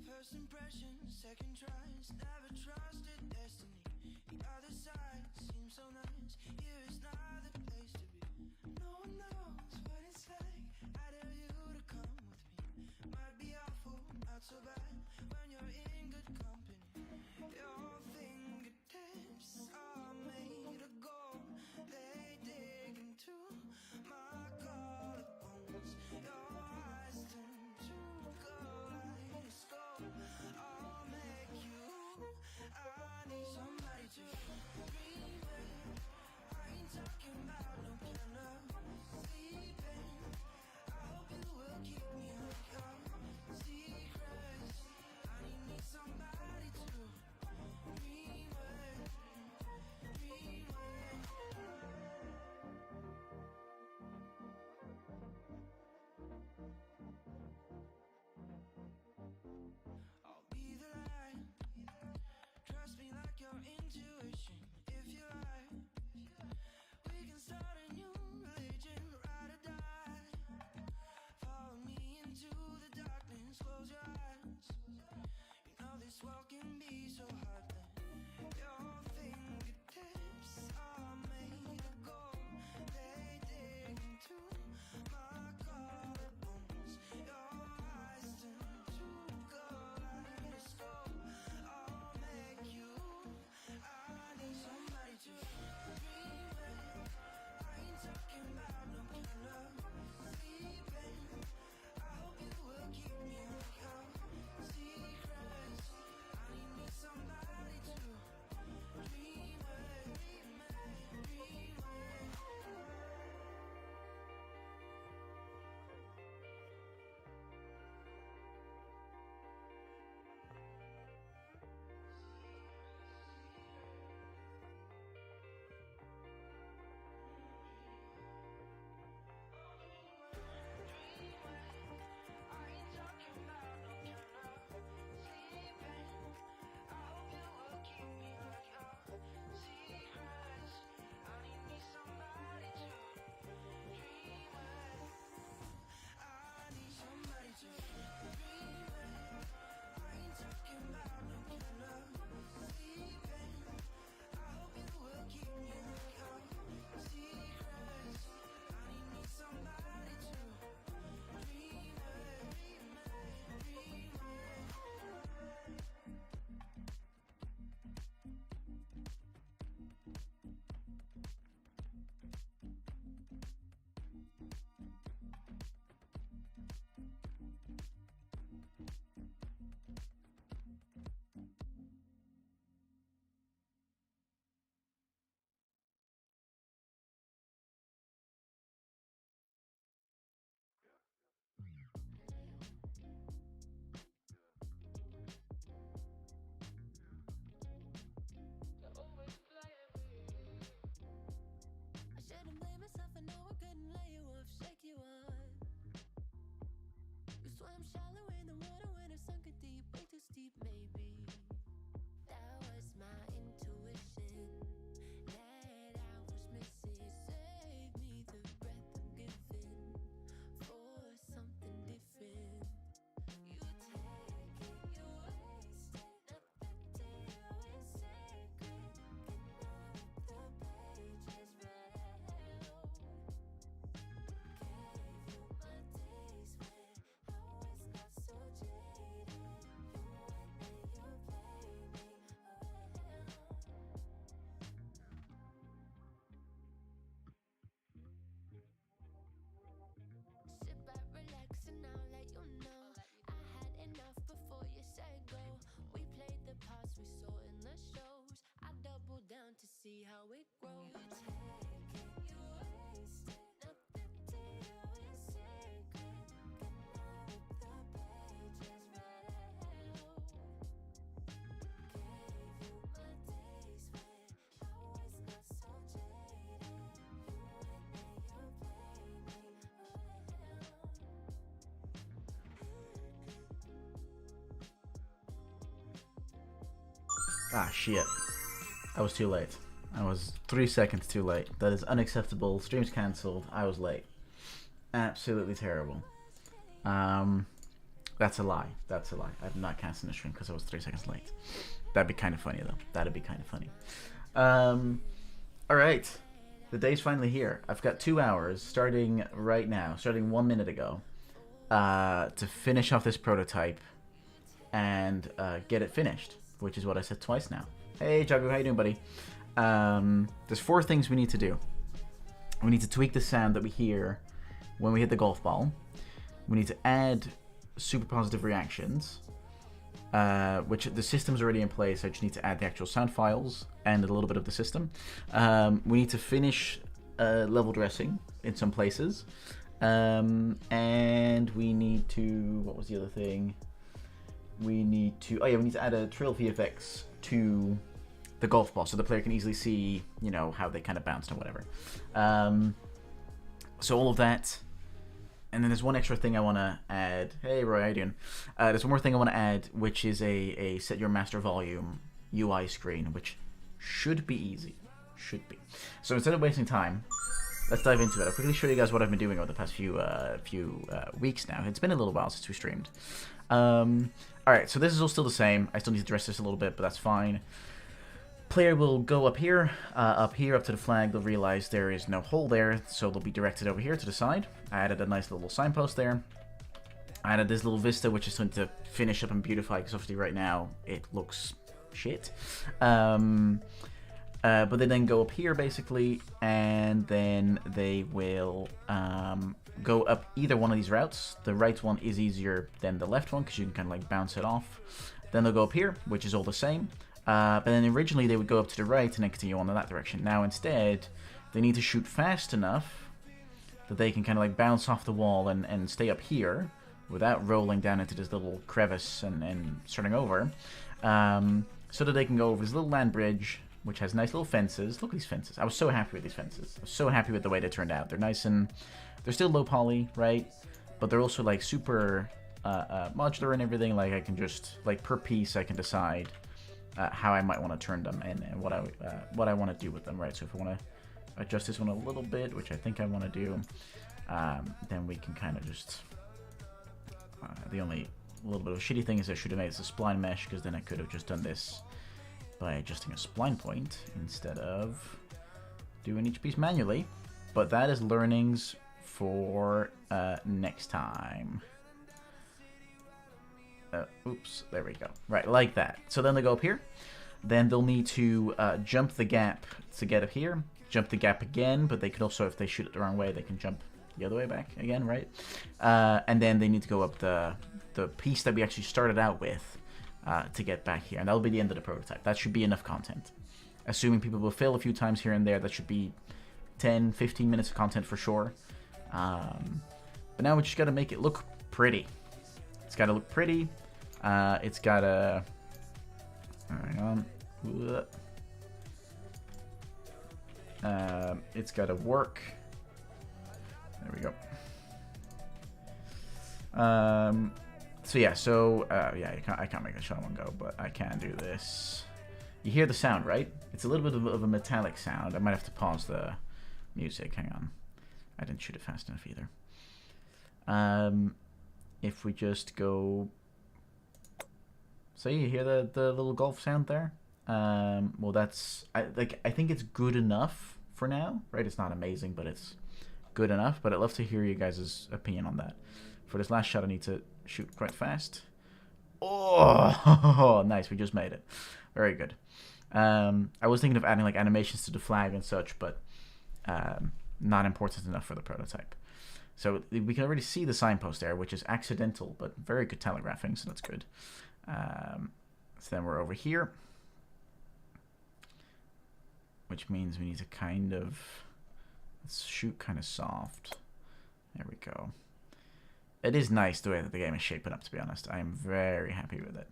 First impressions, second tries, never trusted destiny. The other side seems so nice, here is not the place to be. No one knows what it's like, I dare you to come with me. Might be awful, not so bad, when you're in good company. Your fingertips are made of gold, they dig into my collarbones. Your eyes turn to kaleidoscope. I'll make you, I need somebody to dream with. I ain't talking about no piano sleeping. I hope you will keep me on your secrets. I need somebody to dream with, dream with. I'll be the light. Trust me like your intuition. If you like, we can start a new religion, ride or die. Follow me into the darkness, close your eyes. You know this world can be so hard. Your fingertips are made of gold, they dig into my collarbones. Your eyes turn to kaleidoscope. I'll make you, I need somebody to dream with. I ain't talking about no piano sleeping. I hope you will keep me on your secrets. I need somebody to dream with, dream with. I shouldn't blame myself, I know I couldn't lay you off, shake you off. You swam shallow in the water when it sunk it deep, way too steep maybe. That was my intuition that I was missing. Save me the breath I'm giving for something different. You take it, you waste it, nothing to you is sacred. Can I rip the pages right out? Gave you my days when I was not so jaded. You went and you played me well. Sit back, relax, and I'll let you know I had enough before you said go. We played the parts we saw in the shows. I doubled down to see how it grows. You take it, you waste it, nothing to you is sacred. Can I rip the pages right out? Gave you my days when I was not so jaded. You went and you played me well. Ah, shit. I was too late. I was 3 seconds too late. That is unacceptable. Stream's cancelled. I was late. Absolutely terrible. That's a lie. That's a lie. I'm not casting the stream because I was 3 seconds late. That'd be kind of funny, though. That'd be kind of funny. Alright. The day's finally here. I've got 2 hours, starting right now, starting 1 minute ago, to finish off this prototype and get it finished, which is what I said twice now. Hey, Jago, how you doing, buddy? There's 4 things we need to do. We need to tweak the sound that we hear when we hit the golf ball. We need to add super positive reactions, which the system's already in place. I just need to add the actual sound files and a little bit of the system. We need to finish level dressing in some places. And we need to... What was the other thing? We need to... Oh yeah, we need to add a trail VFX to the golf ball so the player can easily see, you know, how they kind of bounced or whatever. So all of that. And then there's one extra thing I want to add. Hey, Roy, how you doing? There's one more thing I want to add, which is a set your master volume UI screen, which should be easy. Should be. So instead of wasting time, let's dive into it. I'll quickly show you guys what I've been doing over the past few weeks now. It's been a little while since we streamed. Alright, so this is all still the same. I still need to dress this a little bit, but that's fine. Player will go up here up to the flag. They'll realize there is no hole there, so they'll be directed over here to the side. I added a nice little signpost there. I added this little vista, which is going to finish up and beautify, because obviously right now it looks shit. But they then go up here, basically, and then they will go up either one of these routes. The right one is easier than the left one, because you can kind of like bounce it off. Then they'll go up here, which is all the same. But then originally they would go up to the right and then continue on in that direction. Now instead, they need to shoot fast enough that they can kind of like bounce off the wall and stay up here without rolling down into this little crevice and starting over. So that they can go over this little land bridge, which has nice little fences. Look at these fences. I was so happy with these fences. I was so happy with the way they turned out. They're nice and... They're still low poly, right? But they're also like super modular and everything. Like I can just... Like per piece I can decide... how I might want to turn them and what I want to do with them, right? So if I want to adjust this one a little bit, which I think I want to do, then we can kind of just... the only little bit of a shitty thing is I should have made this a spline mesh, because then I could have just done this by adjusting a spline point instead of doing each piece manually. But that is learnings for next time. Oops, there we go. Right, like that. So then they go up here. Then they'll need to jump the gap to get up here. Jump the gap again, but they can also, if they shoot it the wrong way, they can jump the other way back again, right? And then they need to go up the piece that we actually started out with to get back here. And that'll be the end of the prototype. That should be enough content. Assuming people will fail a few times here and there, that should be 10, 15 minutes of content for sure. But now we just got to make it look pretty. It's got to look pretty. It's got to... Hang on. It's got to work. There we go. So yeah, yeah, I can't make a shot in one go, but I can do this. You hear the sound, right? It's a little bit of a metallic sound. I might have to pause the music. Hang on. I didn't shoot it fast enough either. If we just go... So you hear the little golf sound there? Well, that's... I think it's good enough for now, right? It's not amazing, but it's good enough. But I'd love to hear you guys' opinion on that. For this last shot, I need to shoot quite fast. Oh, nice. We just made it. Very good. I was thinking of adding like animations to the flag and such, but not important enough for the prototype. So we can already see the signpost there, which is accidental, but very good telegraphing, so that's good. So then we're over here, which means we need to kind of... Let's shoot kind of soft. There we go. It is nice the way that the game is shaping up, to be honest. I am very happy with it.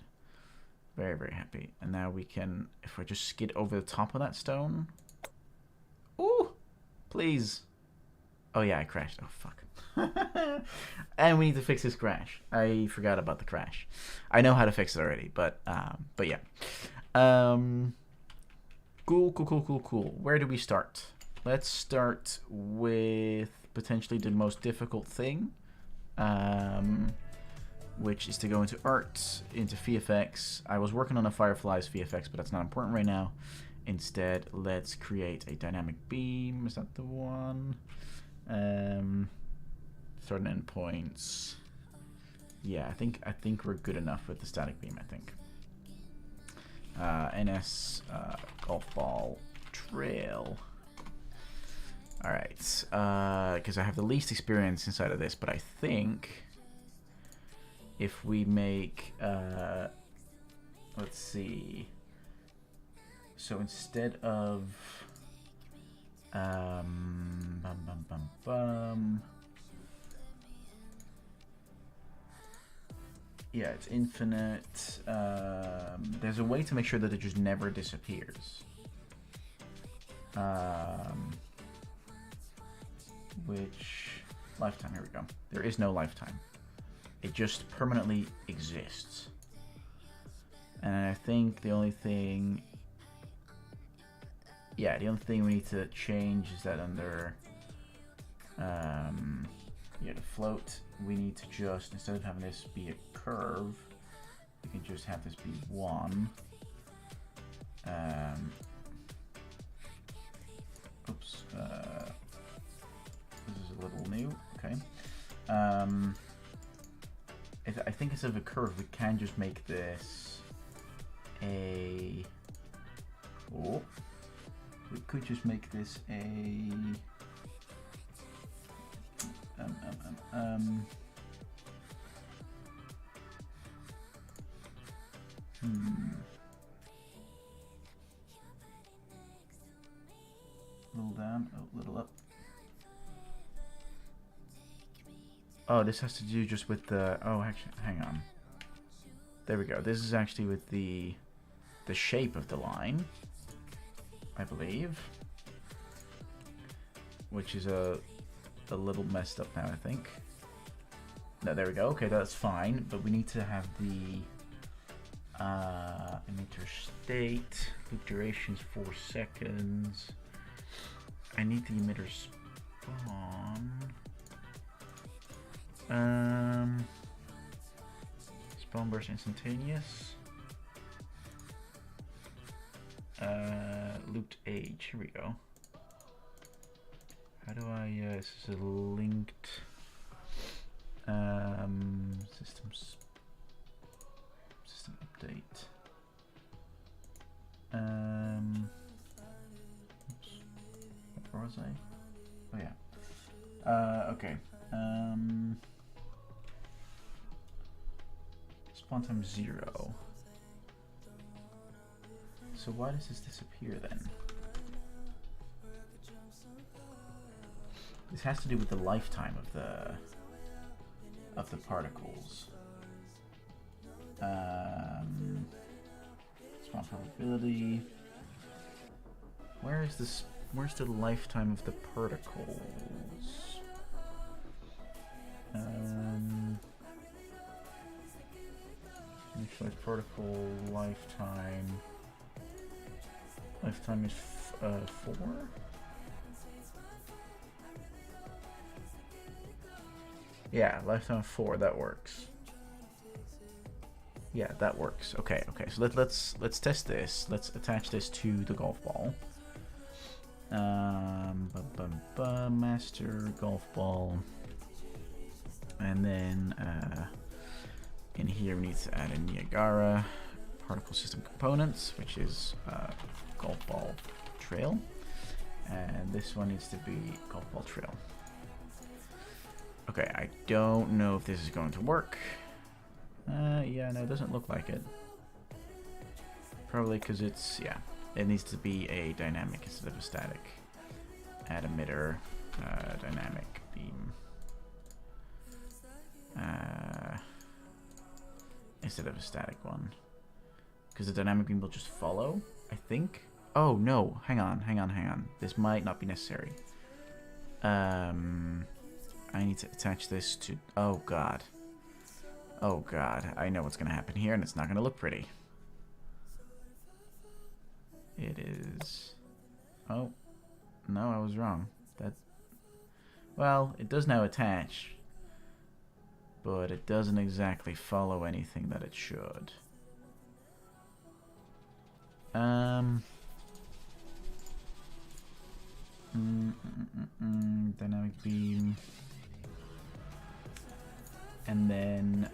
Very, very happy. And now we can, if we just skid over the top of that stone. Ooh! Please. Oh yeah, I crashed. Oh, fuck. And we need to fix this crash. I forgot about the crash. I know how to fix it already, but yeah. Cool. Where do we start? Let's start with potentially the most difficult thing. which is to go into Art, into VFX. I was working on a Firefly's VFX, but that's not important right now. Instead, let's create a dynamic beam. Is that the one? Start and end points. Yeah, I think we're good enough with the static beam. I think. NS golf ball trail. All right, because I have the least experience inside of this, but I think if we make, let's see. So instead of, yeah, it's infinite. There's a way to make sure that it just never disappears. Which lifetime? Here we go. There is no lifetime. It just permanently exists. And I think the only thing, yeah, the only thing we need to change is that under, yeah, to float, we need to just, instead of having this be a curve, we can just have this be 1. Oops. This is a little new. Okay. I think instead of a curve, we can just make this a. Oh. We could just make this a. Little down, oh, little up. Oh, this has to do just with the. Oh, actually, hang on. There we go. This is actually with the shape of the line, I believe, which is a little messed up now, I think. No, there we go. Okay, that's fine, but we need to have the emitter state. Loop duration is 4 seconds. I need the emitter spawn. Spawn burst instantaneous. Looped age. Here we go. How do I? This is a linked system update. Oops. Where was I? Oh yeah. Okay. Spawn time 0. So why does this disappear then? This has to do with the lifetime of the particles. Spawn probability. Where is this? Where's the lifetime of the particles? Initialize particle lifetime. Lifetime is 4. Yeah, lifetime 4. That works. Yeah, that works. Okay. So let's test this. Let's attach this to the golf ball. Master golf ball, and then in here we need to add in Niagara particle system components, which is golf ball trail, and this one needs to be golf ball trail. Okay, I don't know if this is going to work. Yeah, no, it doesn't look like it. Probably because it's, yeah, it needs to be a dynamic instead of a static. Add emitter, dynamic beam. Instead of a static one. Because the dynamic beam will just follow, I think. Oh, no, hang on. This might not be necessary. I need to attach this to, oh god, I know what's gonna happen here, and it's not gonna look pretty. It is, oh, no, I was wrong. That, well, it does now attach. but it doesn't exactly follow anything that it should. Dynamic beam. And then,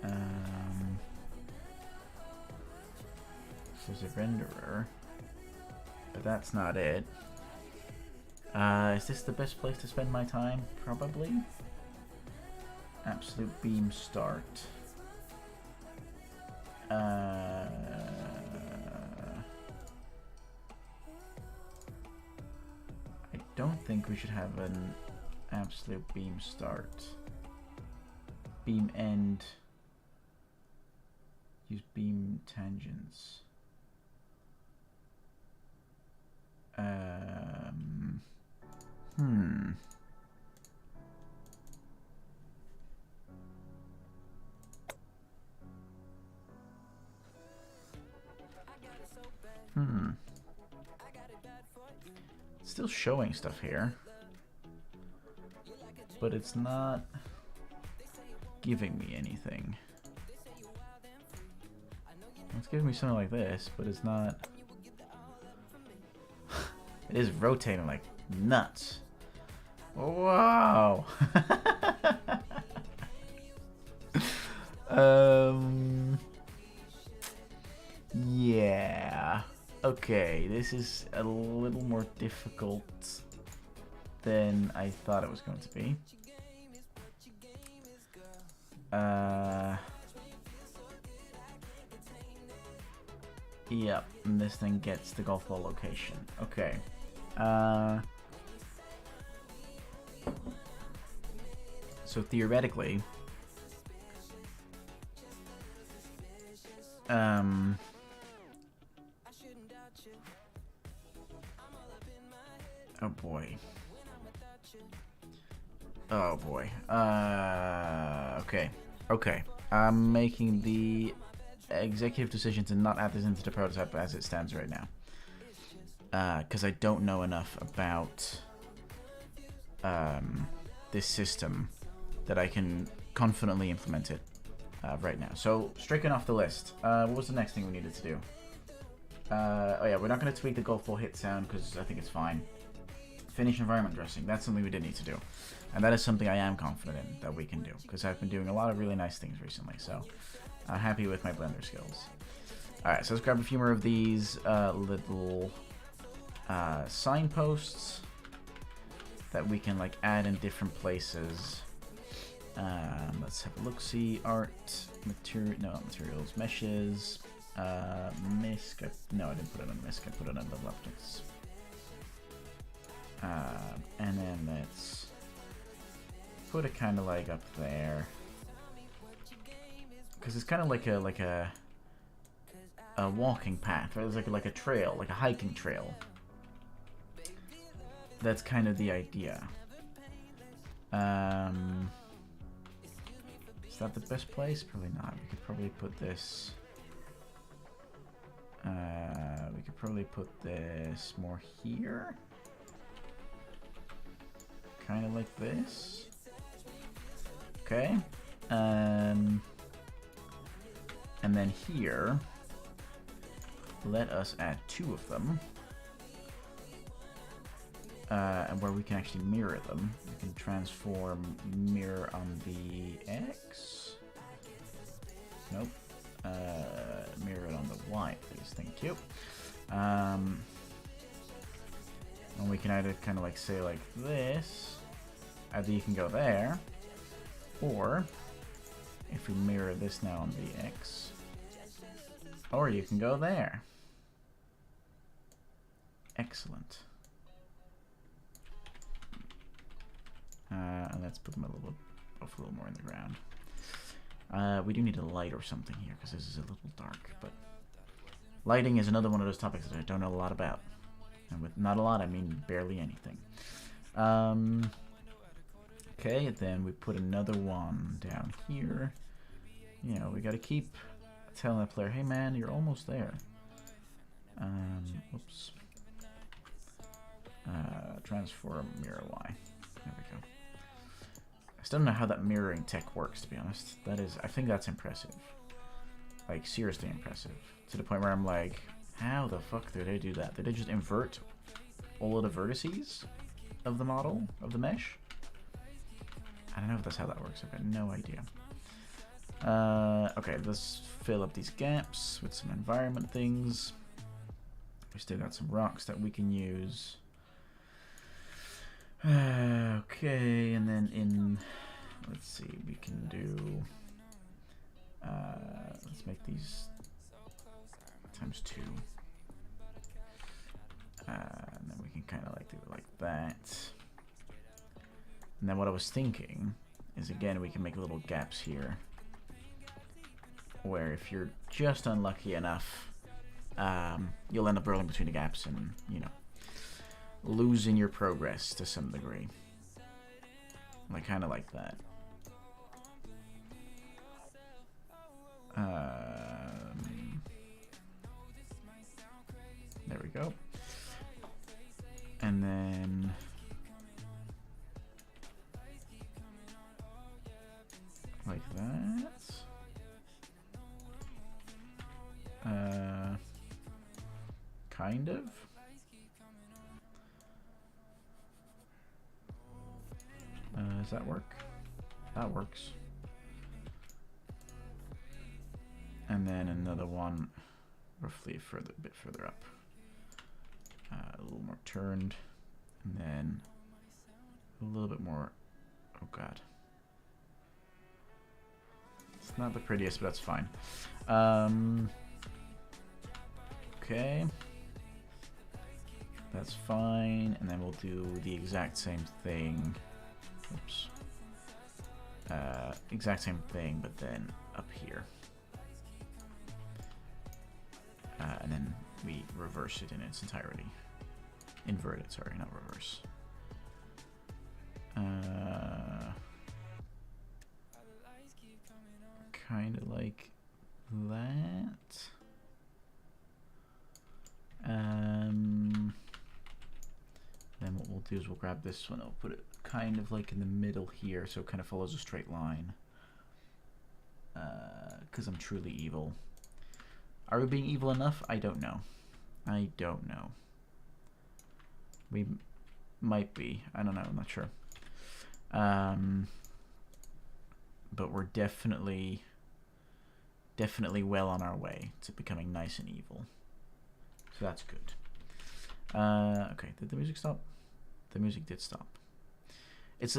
there's a renderer, but that's not it. Is this the best place to spend my time? Probably. Absolute beam start. I don't think we should have an absolute beam start. Beam end. Use beam tangents. Still showing stuff here, but it's not giving me anything. It's giving me something like this, but it's not. It is rotating like nuts. Wow. Yeah. Okay, this is a little more difficult than I thought it was going to be. Yep, and this thing gets the golf ball location. Okay. So theoretically, oh boy. Oh boy. Okay. Okay. I'm making the executive decision to not add this into the prototype as it stands right now. Because I don't know enough about this system that I can confidently implement it right now. So, stricken off the list. What was the next thing we needed to do? Oh yeah, we're not going to tweak the golf ball hit sound because I think it's fine. Finish environment dressing. That's something we did need to do. And that is something I am confident in that we can do. Because I've been doing a lot of really nice things recently. So, I'm happy with my Blender skills. Alright, so let's grab a few more of these little signposts that we can like add in different places. Let's have a look-see. Art, materials, meshes, misc. No, I didn't put it on misc. I put it on the objects. And then let's put it kind of like up there, because it's kind of like a walking path, right? It's like a trail, like a hiking trail. That's kind of the idea. Is that the best place? Probably not. We could probably put this. We could probably put this more here. Kind of like this. Okay. And then here, let us add 2 of them. And where we can actually mirror them. We can transform mirror on the X. Nope. Mirror it on the Y, please. Thank you. And we can either kind of like say like this. Either you can go there, or if we mirror this now on the X, or you can go there. Excellent. And let's put them a little more in the ground. We do need a light or something here because this is a little dark. But lighting is another one of those topics that I don't know a lot about. And with not a lot, I mean barely anything. Okay, and then we put another one down here. You know, we got to keep telling the player, hey man, you're almost there. Oops. Transform mirror Y. There we go. still don't know how that mirroring tech works, to be honest. That is, I think that's impressive. Like, seriously impressive. To the point where I'm like, how the fuck did they do that? Did they just invert all of the vertices of the model, of the mesh? I don't know if that's how that works. I've got no idea. Okay, let's fill up these gaps with some environment things. We still got some rocks that we can use. Okay, and then in, let's see, we can do, let's make these ×2. And then we can kind of like do it like that. And then what I was thinking is, again, we can make little gaps here, where if you're just unlucky enough, you'll end up rolling between the gaps and, you know, losing your progress to some degree. Like, kind of like that. There we go. And then like that. Kind of. Does that work? That works. And then another one roughly a bit further up. A little more turned. And then a little bit more. Oh god. It's not the prettiest, but that's fine. Okay. That's fine. And then we'll do the exact same thing. Oops. Exact same thing, but then up here. And then we reverse it in its entirety. Invert it, sorry, not reverse. Kind of like that. Then what we'll do is we'll grab this one, I'll put it kind of like in the middle here, so it kind of follows a straight line. Because I'm truly evil. Are we being evil enough? I don't know. I don't know. We might be. I don't know. I'm not sure. But we're definitely well on our way to becoming nice and evil. So that's good. Okay, did the music stop? The music did stop. It's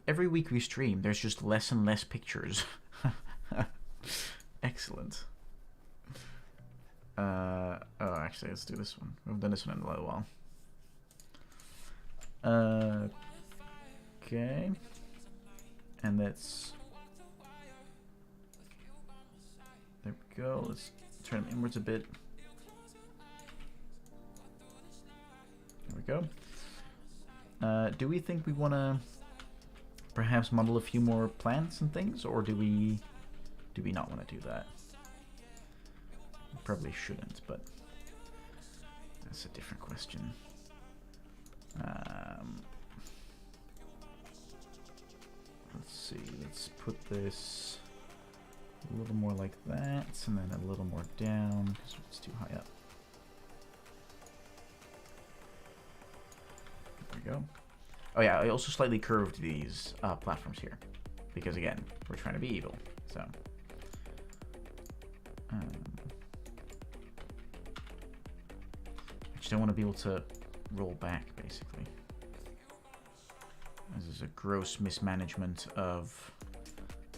every week we stream, there's just less and less pictures. Excellent. Oh, actually, let's do this one. We've done this one in a little while. Okay. And let's... There we go. Let's turn them inwards a bit. There we go. Do we think we want to perhaps model a few more plants and things, or do we not want to do that? We probably shouldn't, but that's a different question. Let's see, let's put this a little more like that, and then a little more down, because it's too high up. There we go. Oh yeah, I also slightly curved these platforms here, because again, we're trying to be evil, so. I just don't want to be able to roll back, basically. This is a gross mismanagement of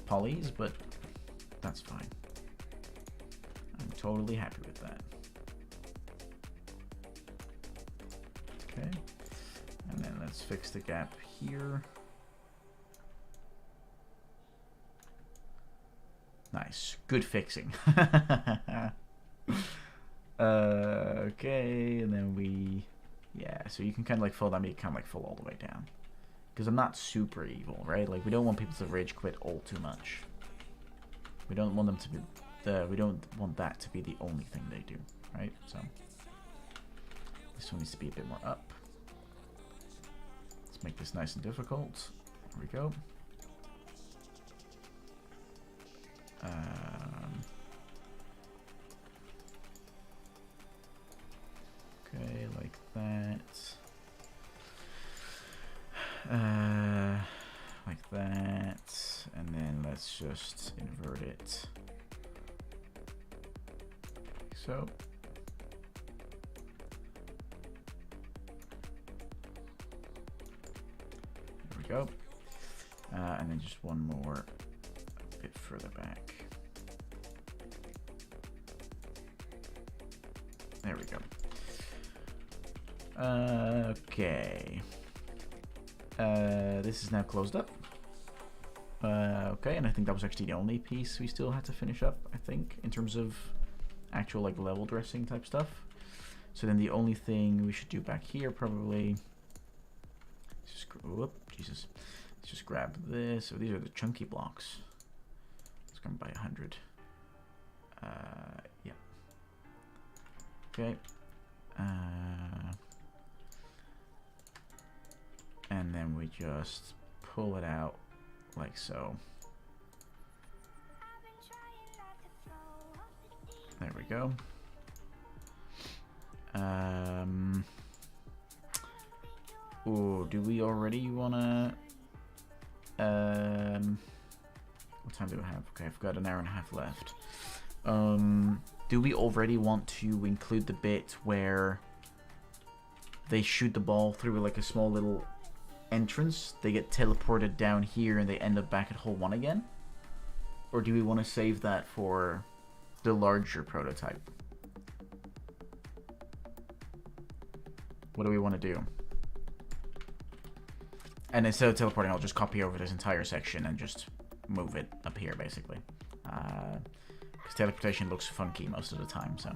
polys, but that's fine. I'm totally happy with that. Okay. And then let's fix the gap here. Nice. Good fixing. Okay, and then we... Yeah, so you can kind of like fall down, but you kind of like fall all the way down. Because I'm not super evil, right? Like, we don't want people to rage quit all too much. We don't want them to be... we don't want that to be the only thing they do, right? So, this one needs to be a bit more up. Let's make this nice and difficult. There we go. Okay, like that. Like that. And then let's just invert it. Like so. There we go. And then just one more a bit further back. There we go. Okay. This is now closed up. Okay, and I think that was actually the only piece we still had to finish up, I think, in terms of actual like level dressing type stuff. So then the only thing we should do back here probably just Jesus. Let's just grab this. So these are the chunky blocks. Let's go by 100. Yeah. Okay. And then we just pull it out like so. There we go. Ooh, do we already wanna what time do we have? Okay, I've got an hour and a half left. Do we already want to include the bit where they shoot the ball through like a small little entrance, they get teleported down here and they end up back at hole 1 again? Or do we want to save that for the larger prototype? What do we want to do? And instead of teleporting, I'll just copy over this entire section and just move it up here, basically. Because teleportation looks funky most of the time, so.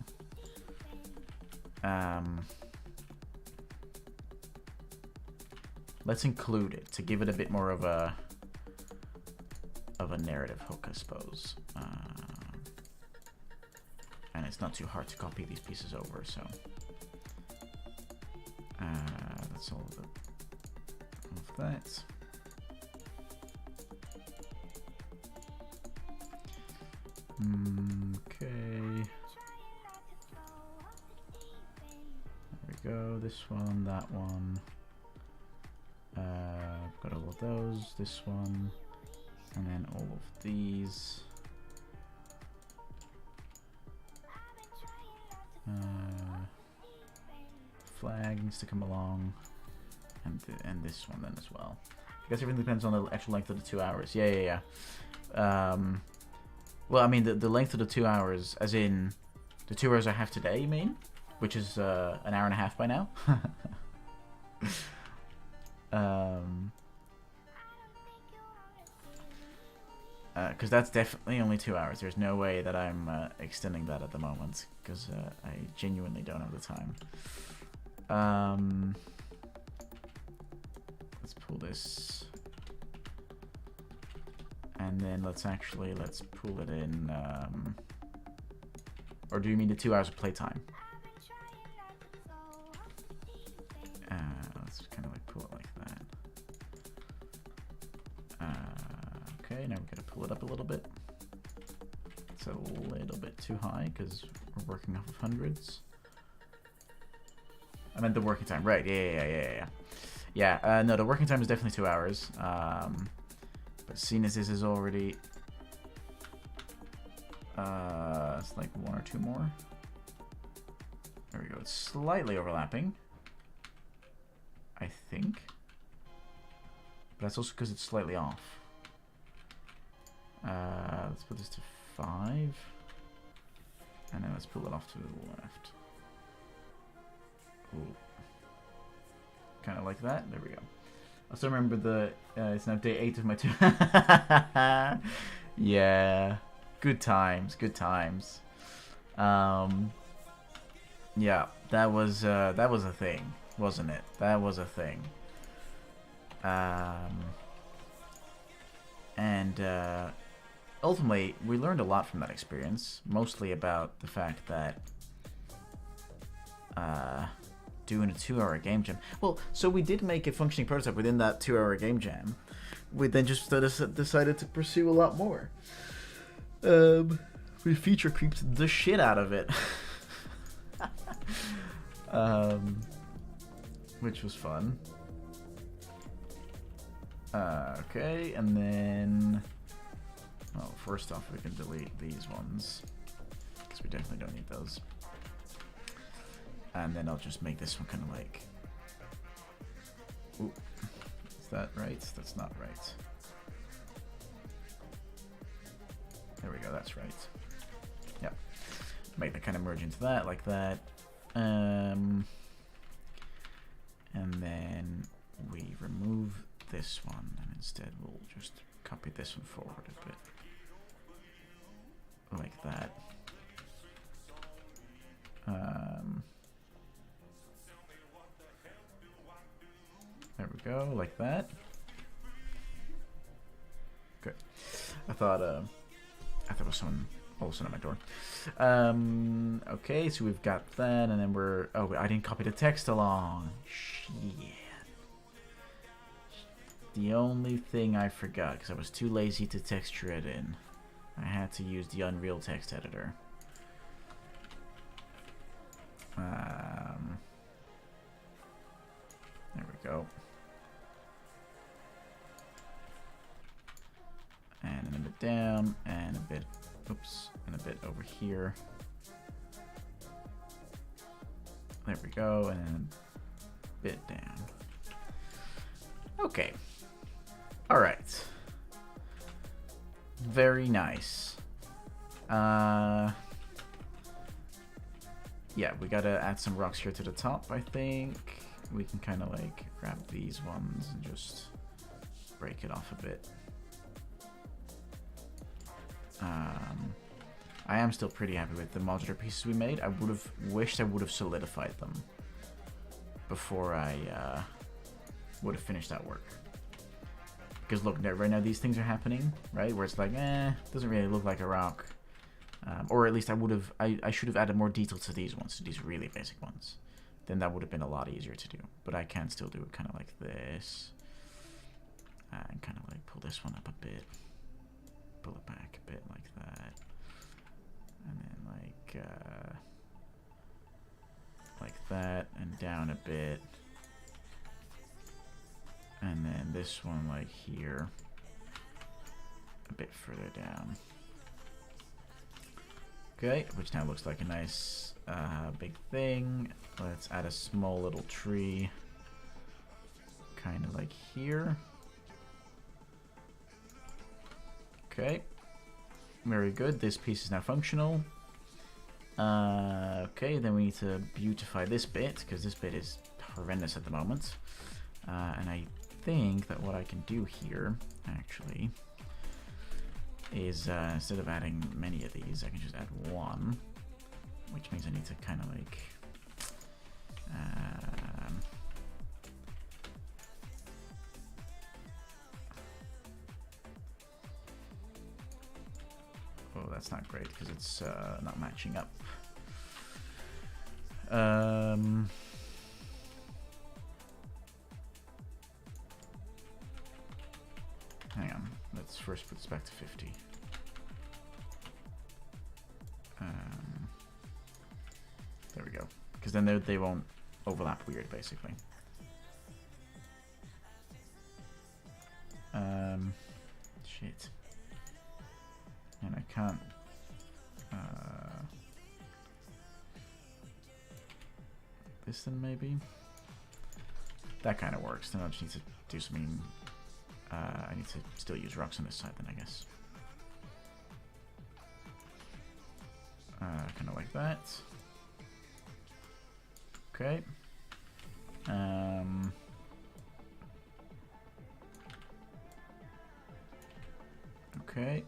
Let's include it to give it a bit more of a narrative hook, I suppose. And it's not too hard to copy these pieces over, so. That's all of that. Okay. There we go. This one, that one. Got all of those. This one, and then all of these. Flag needs to come along, and this one then as well. I guess everything depends on the actual length of the 2 hours. Yeah. Well, I mean the length of the 2 hours, as in the 2 hours I have today, you mean? Which is an hour and a half by now. Because that's definitely only 2 hours. There's no way that I'm extending that at the moment, because I genuinely don't have the time. Let's pull this, and then let's pull it in. Or do you mean the 2 hours of playtime? Let's kind of like pull it like that. Okay, now we're gonna pull it up a little bit. It's a little bit too high because we're working off of hundreds. I meant the working time, right? Yeah. No, the working time is definitely 2 hours. But seeing as this is already, it's like 1 or 2 more. There we go. It's slightly overlapping, I think. But that's also because it's slightly off. Let's put this to 5. And then let's pull it off to the left. Ooh. Kind of like that. There we go. I still remember the, it's now day 8 of my 2. Yeah. Good times. Yeah, that was a thing, wasn't it? That was a thing. And ultimately, we learned a lot from that experience, mostly about the fact that doing a 2-hour game jam. Well, so we did make a functioning prototype within that 2-hour game jam. We then just decided to pursue a lot more. We feature creeped the shit out of it. Which was fun. Okay, and then... Well, first off, we can delete these ones. Because we definitely don't need those. And then I'll just make this one kind of like... Ooh. Is that right? That's not right. There we go, that's right. Yep. Make that kind of merge into that, like that. And then we remove this one, and instead we'll just copy this one forward a bit. Like that. There we go, like that. Good. I thought there was someone also at my door. Okay, so we've got that, and then we're... Oh, I didn't copy the text along. Shit. The only thing I forgot, because I was too lazy to texture it in, I had to use the Unreal text editor. There we go. And a bit down, and a bit, oops, and a bit over here. There we go, and then a bit down. Okay. All right. Very nice. Yeah, we gotta add some rocks here to the top, I think. We can kind of like grab these ones and just break it off a bit. I am still pretty happy with the modular pieces we made. I would have wished I would have solidified them before I would have finished that work. Because look, right now these things are happening, right? Where it's like, doesn't really look like a rock. Or at least I should have added more detail to these ones, to these really basic ones. Then that would have been a lot easier to do. But I can still do it kind of like this. And kind of like pull this one up a bit. Pull it back a bit like that. And then like that, and down a bit. And then this one like here. A bit further down. Okay, which now looks like a nice big thing. Let's add a small little tree. Kind of like here. Okay. Very good. This piece is now functional. Okay, then we need to beautify this bit, because this bit is horrendous at the moment. And I think that what I can do here, actually, is instead of adding many of these, I can just add one, which means I need to kind of like oh, that's not great because it's not matching up. Hang on, let's first put this back to 50. There we go. Because then they won't overlap weird, basically. Shit. And I can't... this then, maybe? That kind of works. Then I just need to do something... I need to still use rocks on this side then, I guess. Kind of like that. Okay. Okay.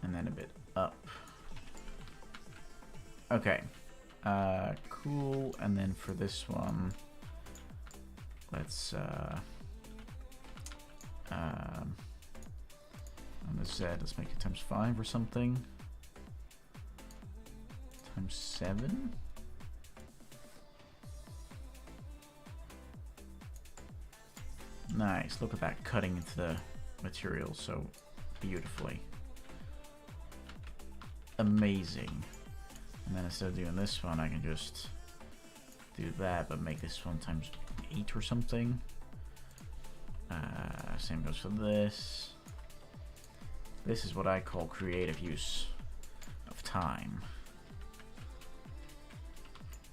And then a bit up. Okay. Cool. And then for this one, let's on the Z, let's make it times 5 or something. Times 7. Nice. Look at that, cutting into the material so beautifully. Amazing. And then instead of doing this one, I can just do that, but make this one times 8 or something. Same goes for this. This is what I call creative use of time.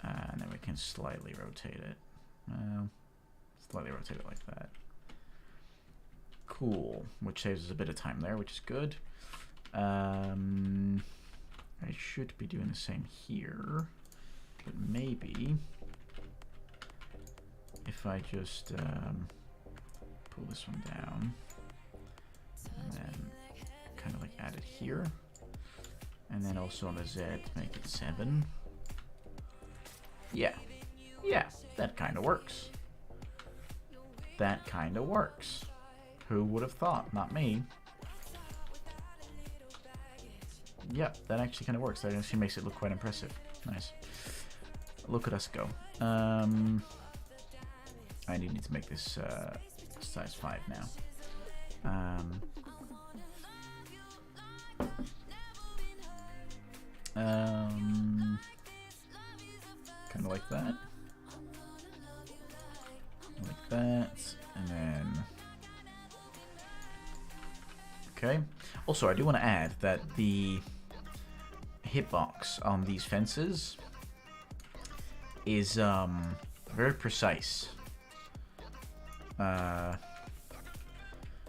And then we can slightly rotate it. Slightly rotate it like that. Cool. Which saves us a bit of time there, which is good. I should be doing the same here. But maybe if I just pull this one down and then kind of like add it here, and then also on the Z make it 7. Yeah, that kind of works. That kind of works. Who would have thought? Not me. Yep, that actually kind of works. That actually makes it look quite impressive. Nice. Look at us go. I need to make this size 5 now. Kind of like that. Like that. And then... Okay. Also, I do want to add that the hitbox on these fences is very precise.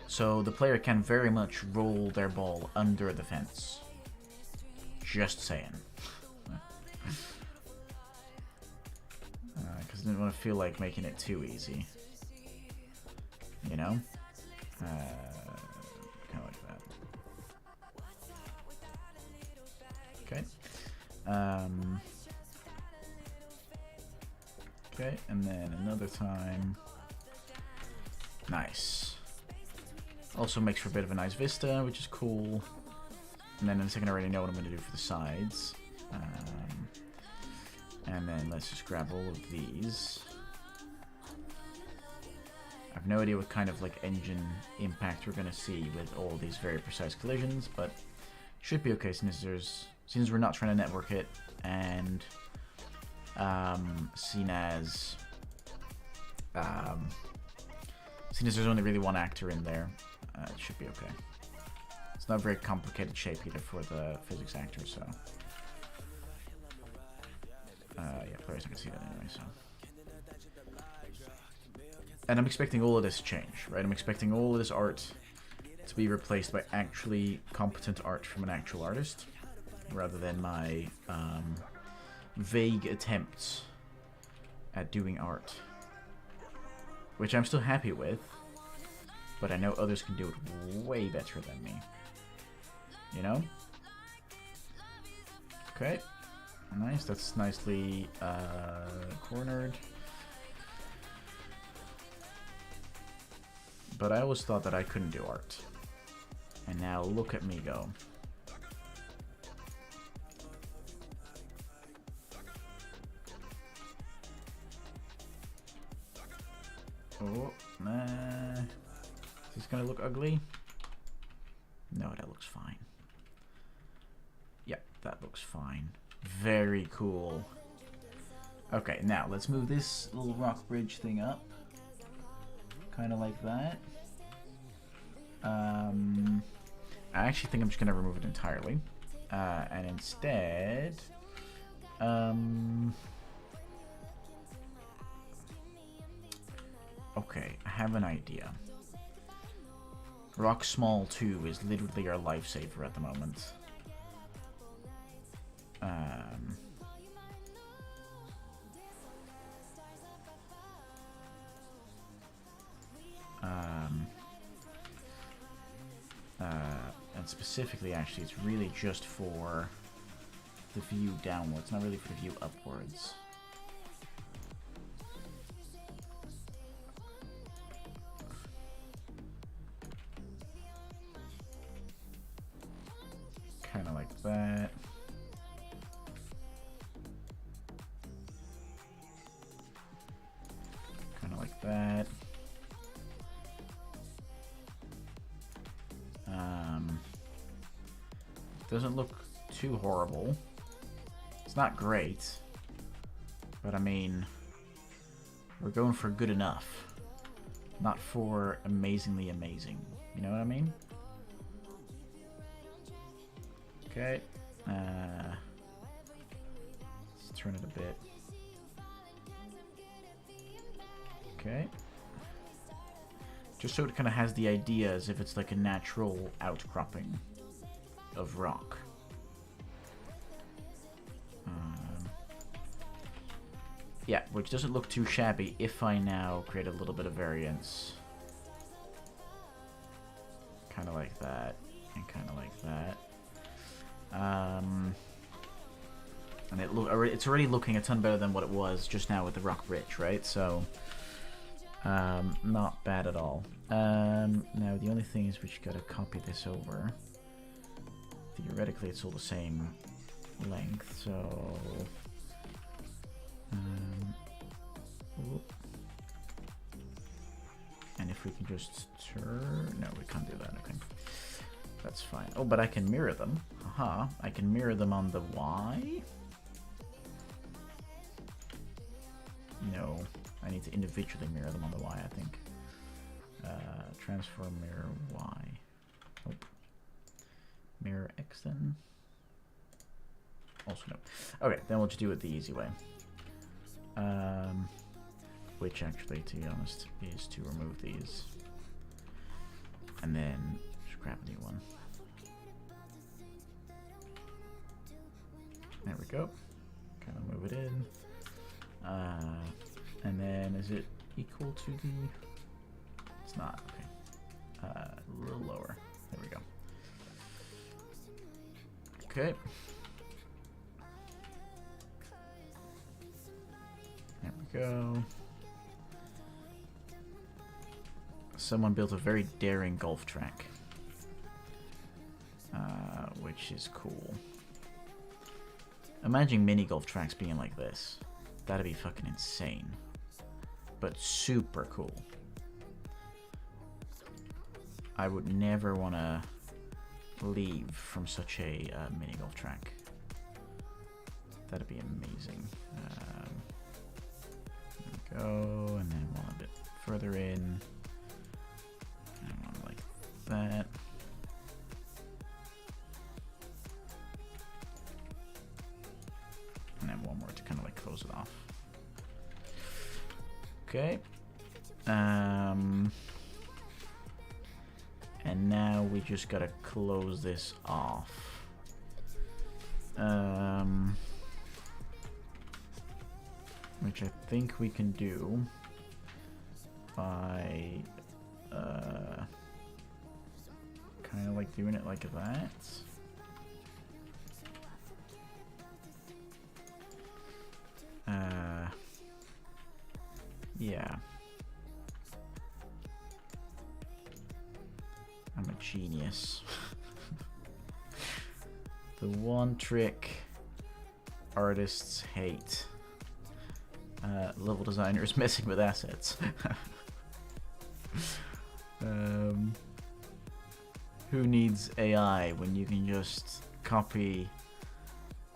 So the player can very much roll their ball under the fence. Just saying. Because I didn't want to feel like making it too easy. You know? Kind of like that. Okay. Okay, and then another time. Nice. Also makes for a bit of a nice vista, which is cool. And then in a second I already know what I'm going to do for the sides. And then let's just grab all of these. I have no idea what kind of like engine impact we're going to see with all these very precise collisions, but should be okay since we're not trying to network it, and seen as there's only really one actor in there, it should be okay. It's not a very complicated shape either for the physics actor, so yeah, players not gonna see that anyway. So, and I'm expecting all of this to change, right? I'm expecting all of this art to be replaced by actually competent art from an actual artist, rather than my vague attempts at doing art, which I'm still happy with, but I know others can do it way better than me. You know? Okay. Nice, that's nicely cornered. But I always thought that I couldn't do art. And now look at me go. Oh, nah. Is this gonna look ugly? No, that looks fine. Yep, that looks fine. Very cool. Okay, now let's move this little rock bridge thing up. Kind of like that. I actually think I'm just gonna remove it entirely. And instead... okay, I have an idea. Rock Small 2 is literally our lifesaver at the moment. And specifically, actually, it's really just for the view downwards, not really for the view upwards. Kind of like that. Kind of like that. Doesn't look too horrible. It's not great. But I mean, we're going for good enough. Not for amazingly amazing. You know what I mean? Okay. Let's turn it a bit. Okay. Just so it kind of has the idea as if it's like a natural outcropping of rock. Yeah, which doesn't look too shabby if I now create a little bit of variance. Kind of like that, and kind of like that. And it's already looking a ton better than what it was just now with the rock bridge, right? So, not bad at all. Now the only thing is we just gotta copy this over. Theoretically, it's all the same length, so... and if we can just turn... No, we can't do that, okay. That's fine. Oh, but I can mirror them. Haha, I can mirror them on the Y? No, I need to individually mirror them on the Y, I think. Transform mirror Y. Oh. Mirror X then. Also no. Okay, then we'll just do it the easy way. Which actually, to be honest, is to remove these. And then just grab a new one. There we go. Kind of move it in. And then is it equal to the... It's not, okay. A little lower. There we go. Okay. There we go. Someone built a very daring golf track. Which is cool. Imagine mini golf tracks being like this. That'd be fucking insane. But super cool. I would never want to leave from such a mini golf track. That'd be amazing. There we go, and then one a bit further in. And one like that. And then one more to kind of like close it off. Okay. And now we just gotta close this off. Which I think we can do by kind of like doing it like that. Yeah. I'm a genius. The one trick artists hate. Level designers messing with assets. Who needs AI when you can just copy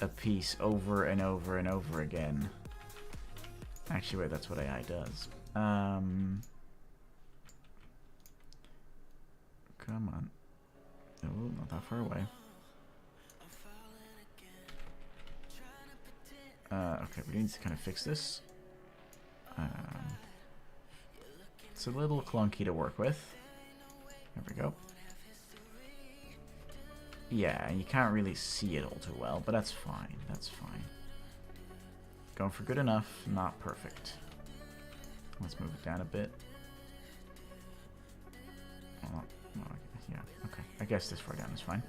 a piece over and over and over again? Actually, wait, that's what AI does. Come on. Oh, not that far away. Okay, we need to kind of fix this. It's a little clunky to work with. There we go. Yeah, and you can't really see it all too well, but that's fine. That's fine. Going for good enough, not perfect. Let's move it down a bit. Oh, yeah, okay. I guess this far down is fine.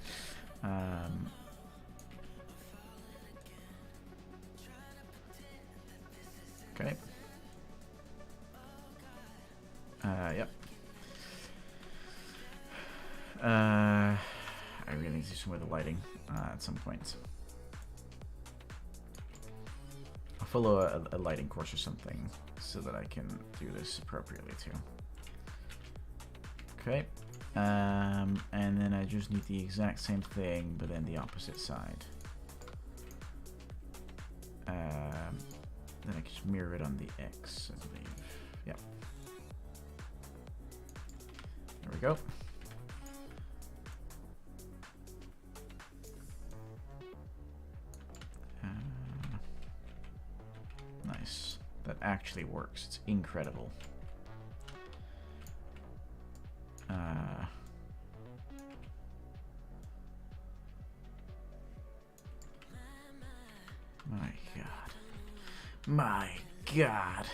Okay. Yep. I really need to do some with the lighting at some point. I'll follow a lighting course or something so that I can do this appropriately too. Okay. And then I just need the exact same thing, but then the opposite side. Then I can just mirror it on the X, I believe. Yep. There we go. Nice. That actually works. It's incredible. My God. My God.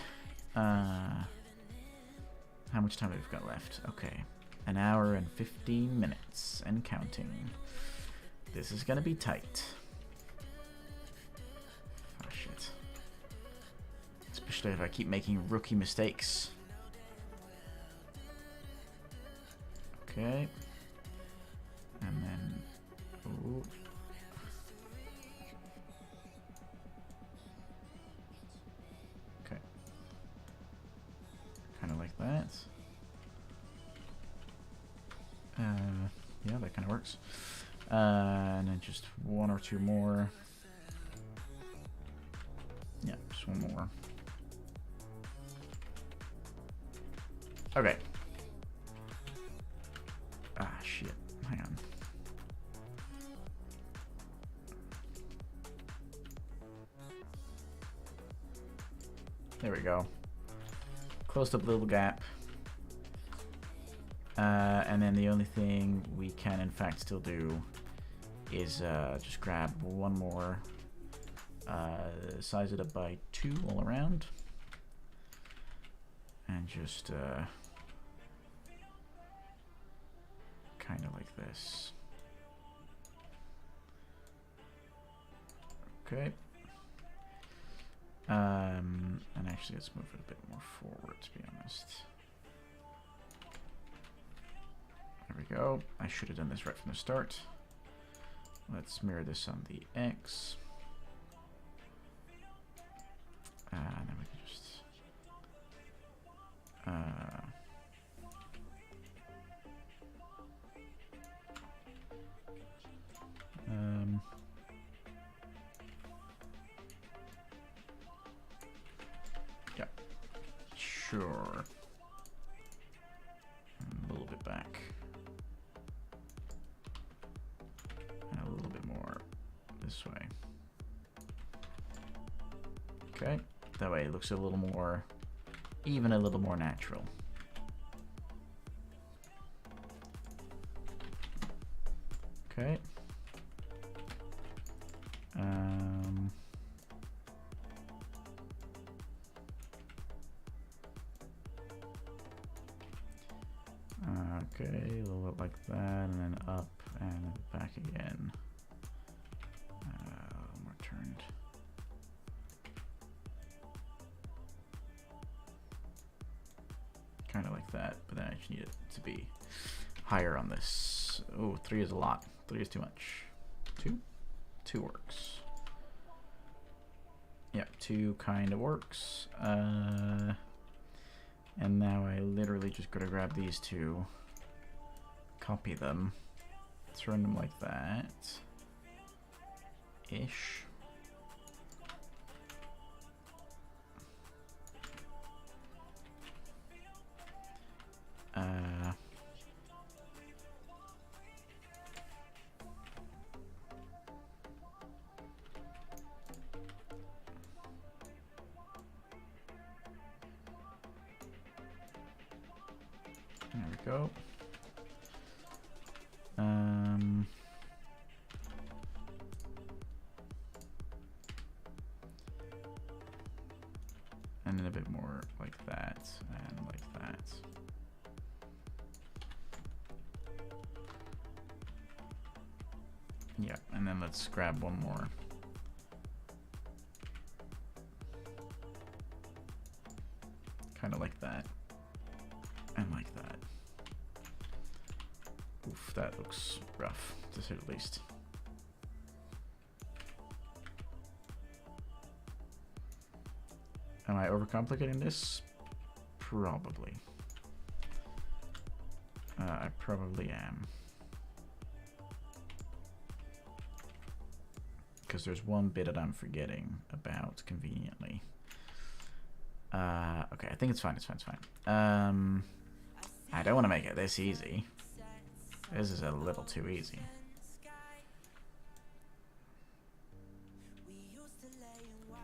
How much time have we got left? Okay. An hour and 15 minutes and counting. This is gonna be tight. Oh shit. Especially if I keep making rookie mistakes. Okay. And then... Ooh. Okay. Kind of like that. Yeah, that kind of works. And then just one or two more. Yeah, just one more. Okay. Ah, shit. Hang on. There we go. Closed up a little gap. And then the only thing we can in fact still do is just grab one more, size it up by 2 all around, and just kind of like this. Okay. And actually let's move it a bit more forward, to be honest. There we go. I should have done this right from the start. Let's mirror this on the X. And then we can just... yeah. Sure. A little bit back. And a little bit more this way. Okay, that way it looks a little more, even a little more natural. Okay. Okay, a little bit like that, and then up and back again. A little more turned. Kind of like that, but then I just need it to be higher on this. Oh, 3 is a lot. 3 is too much. 2? 2 works. Yep, 2 kind of works. And now I literally just gotta grab these 2, copy them, turn them like that, ish. There we go. And then a bit more like that, and like that. Yeah, and then let's grab one more. Kind of like that. And like that. Oof, that looks rough, to say the least. Am I overcomplicating this? Probably. I probably am. Because there's one bit that I'm forgetting about conveniently. Okay, I think it's fine, it's fine, it's fine. I don't want to make it this easy. This is a little too easy.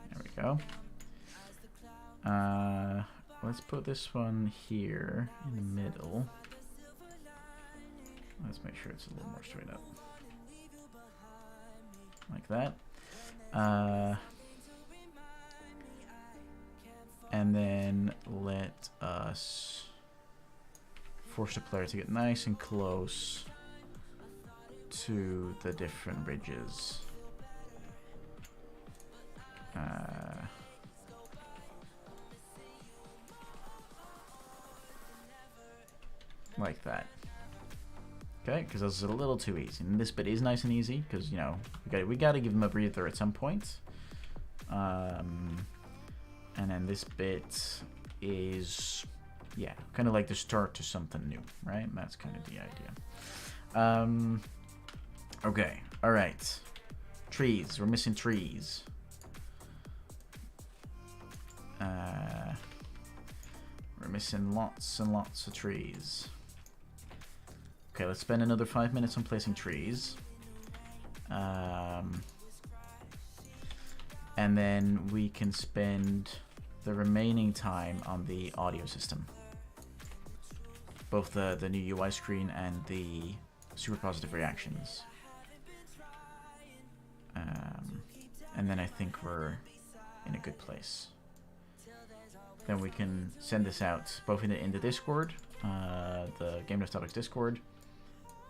There we go. Let's put this one here in the middle. Let's make sure it's a little more straight up. Like that. And then let us force the player to get nice and close to the different ridges. Like that. Okay, because this is a little too easy. And this bit is nice and easy, because, you know, we gotta give him a breather at some point. And then this bit is, yeah, kind of like the start to something new, right? That's kind of the idea. Okay, alright. Trees, we're missing trees. We're missing lots and lots of trees. Okay, let's spend another 5 minutes on placing trees. And then we can spend the remaining time on the audio system. Both the new UI screen and the super positive reactions. And then I think we're in a good place. Then we can send this out both in the Discord, the Game Dev Topics Discord,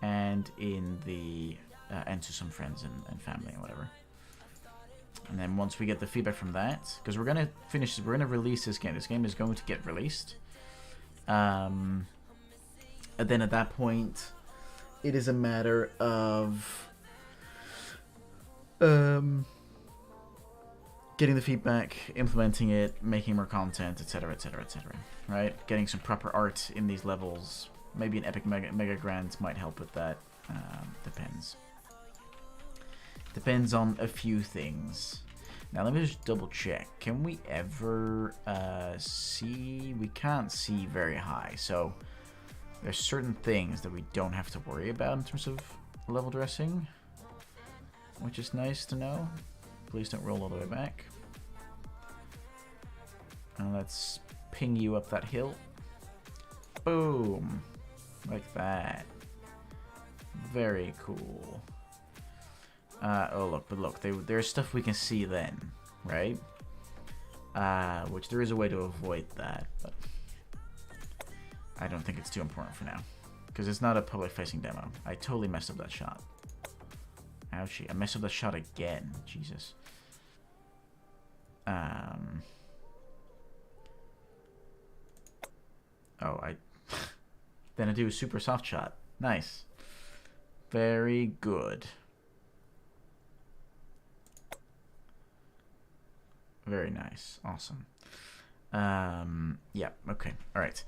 and in the and to some friends and family and whatever. And then once we get the feedback from that, because we're gonna release this game. This game is going to get released. And then at that point, it is a matter of getting the feedback, implementing it, making more content, etc., etc., etc. Right? Getting some proper art in these levels. Maybe an epic mega grant might help with that. Depends. Depends on a few things. Now let me just double check. Can we ever see? We can't see very high, so there's certain things that we don't have to worry about in terms of level dressing, which is nice to know. Please don't roll all the way back. And let's ping you up that hill. Boom. Like that. Very cool. Oh look, but look, there's stuff we can see then, right? Which there is a way to avoid that, but I don't think it's too important for now. Because it's not a public-facing demo. I totally messed up that shot. Ouchie, I messed up that shot again. Jesus. Oh, then I do a super soft shot. Nice. Very good. Very nice. Awesome. Yeah, okay. Alright.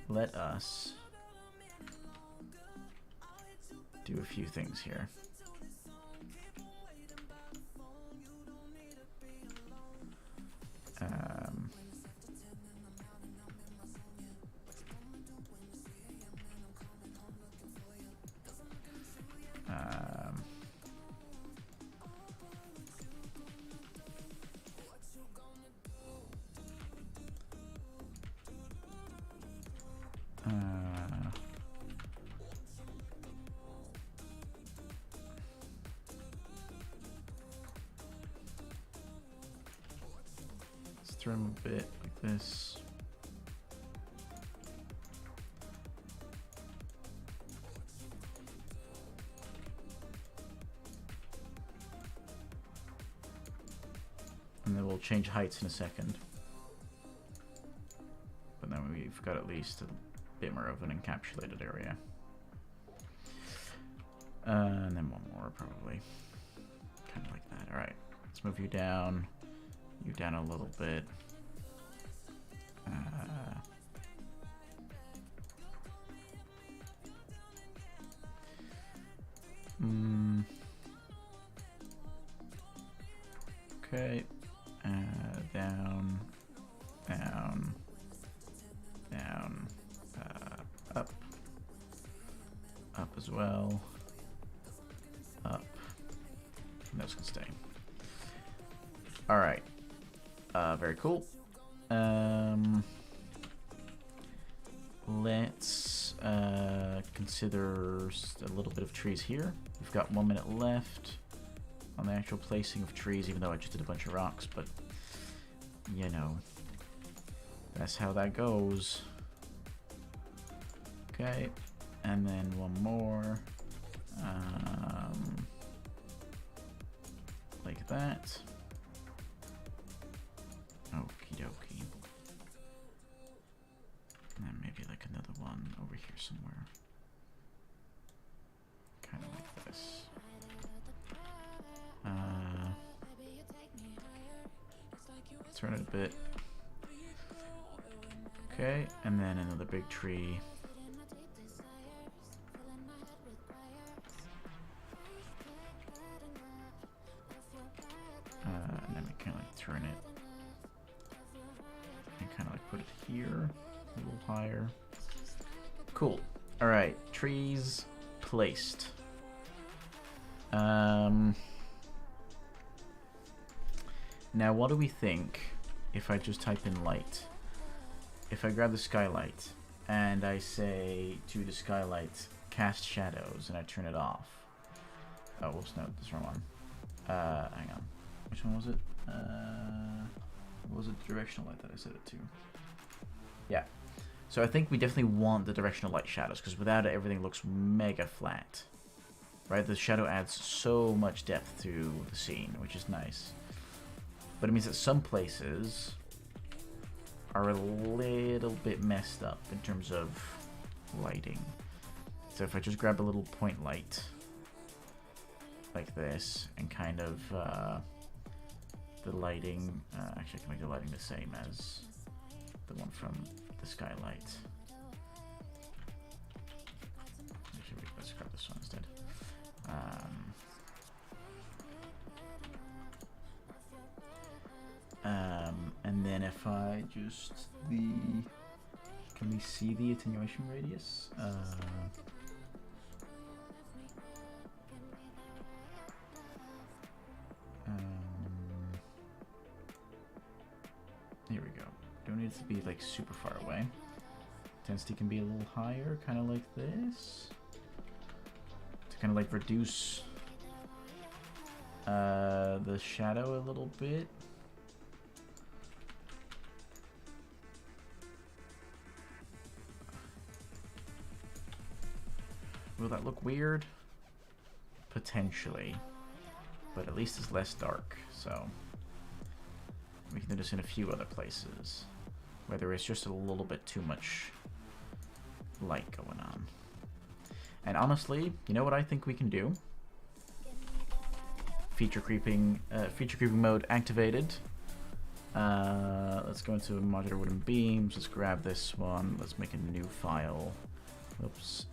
Let us do a few things here. Let's trim a bit like this. And then we'll change heights in a second. But then we've got at least a bit more of an encapsulated area. And then one more probably. Kind of like that. Alright, let's move you down a little bit. Okay. Down, down, down, up, up as well, up. And those can stay. All right. Very cool. Let's consider a little bit of trees here. We've got 1 minute left on the actual placing of trees, even though I just did a bunch of rocks, but you know, that's how that goes. Okay, and then one more, like that. Okie dokie. And then maybe like another one over here somewhere. Kind of like this. Turn it a bit. Okay, and then another big tree. And then we kind of like turn it and kind of like put it here, a little higher. Cool. All right, trees placed. Now, what do we think if I just type in light? If I grab the skylight and I say to the skylight, cast shadows, and I turn it off. Oh, whoops, no, this is the wrong one. Hang on. Which one was it? What was it, the directional light that I set it to? Yeah. So I think we definitely want the directional light shadows, because without it, everything looks mega flat. Right? The shadow adds so much depth to the scene, which is nice. But it means that some places are a little bit messed up in terms of lighting. So if I just grab a little point light like this and kind of the lighting, actually I can make the lighting the same as the one from the skylight. Actually, let's grab this one instead. And then if I just can we see the attenuation radius? Here we go. Don't need it to be like super far away. Intensity can be a little higher, kind of like this, to kind of like reduce the shadow a little bit. Will that look weird? Potentially. But at least it's less dark, so we can do this in a few other places where there is just a little bit too much light going on. And honestly, you know what I think we can do? Feature creeping mode activated. Let's go into modular wooden beams. Let's grab this one. Let's make a new file. Oops.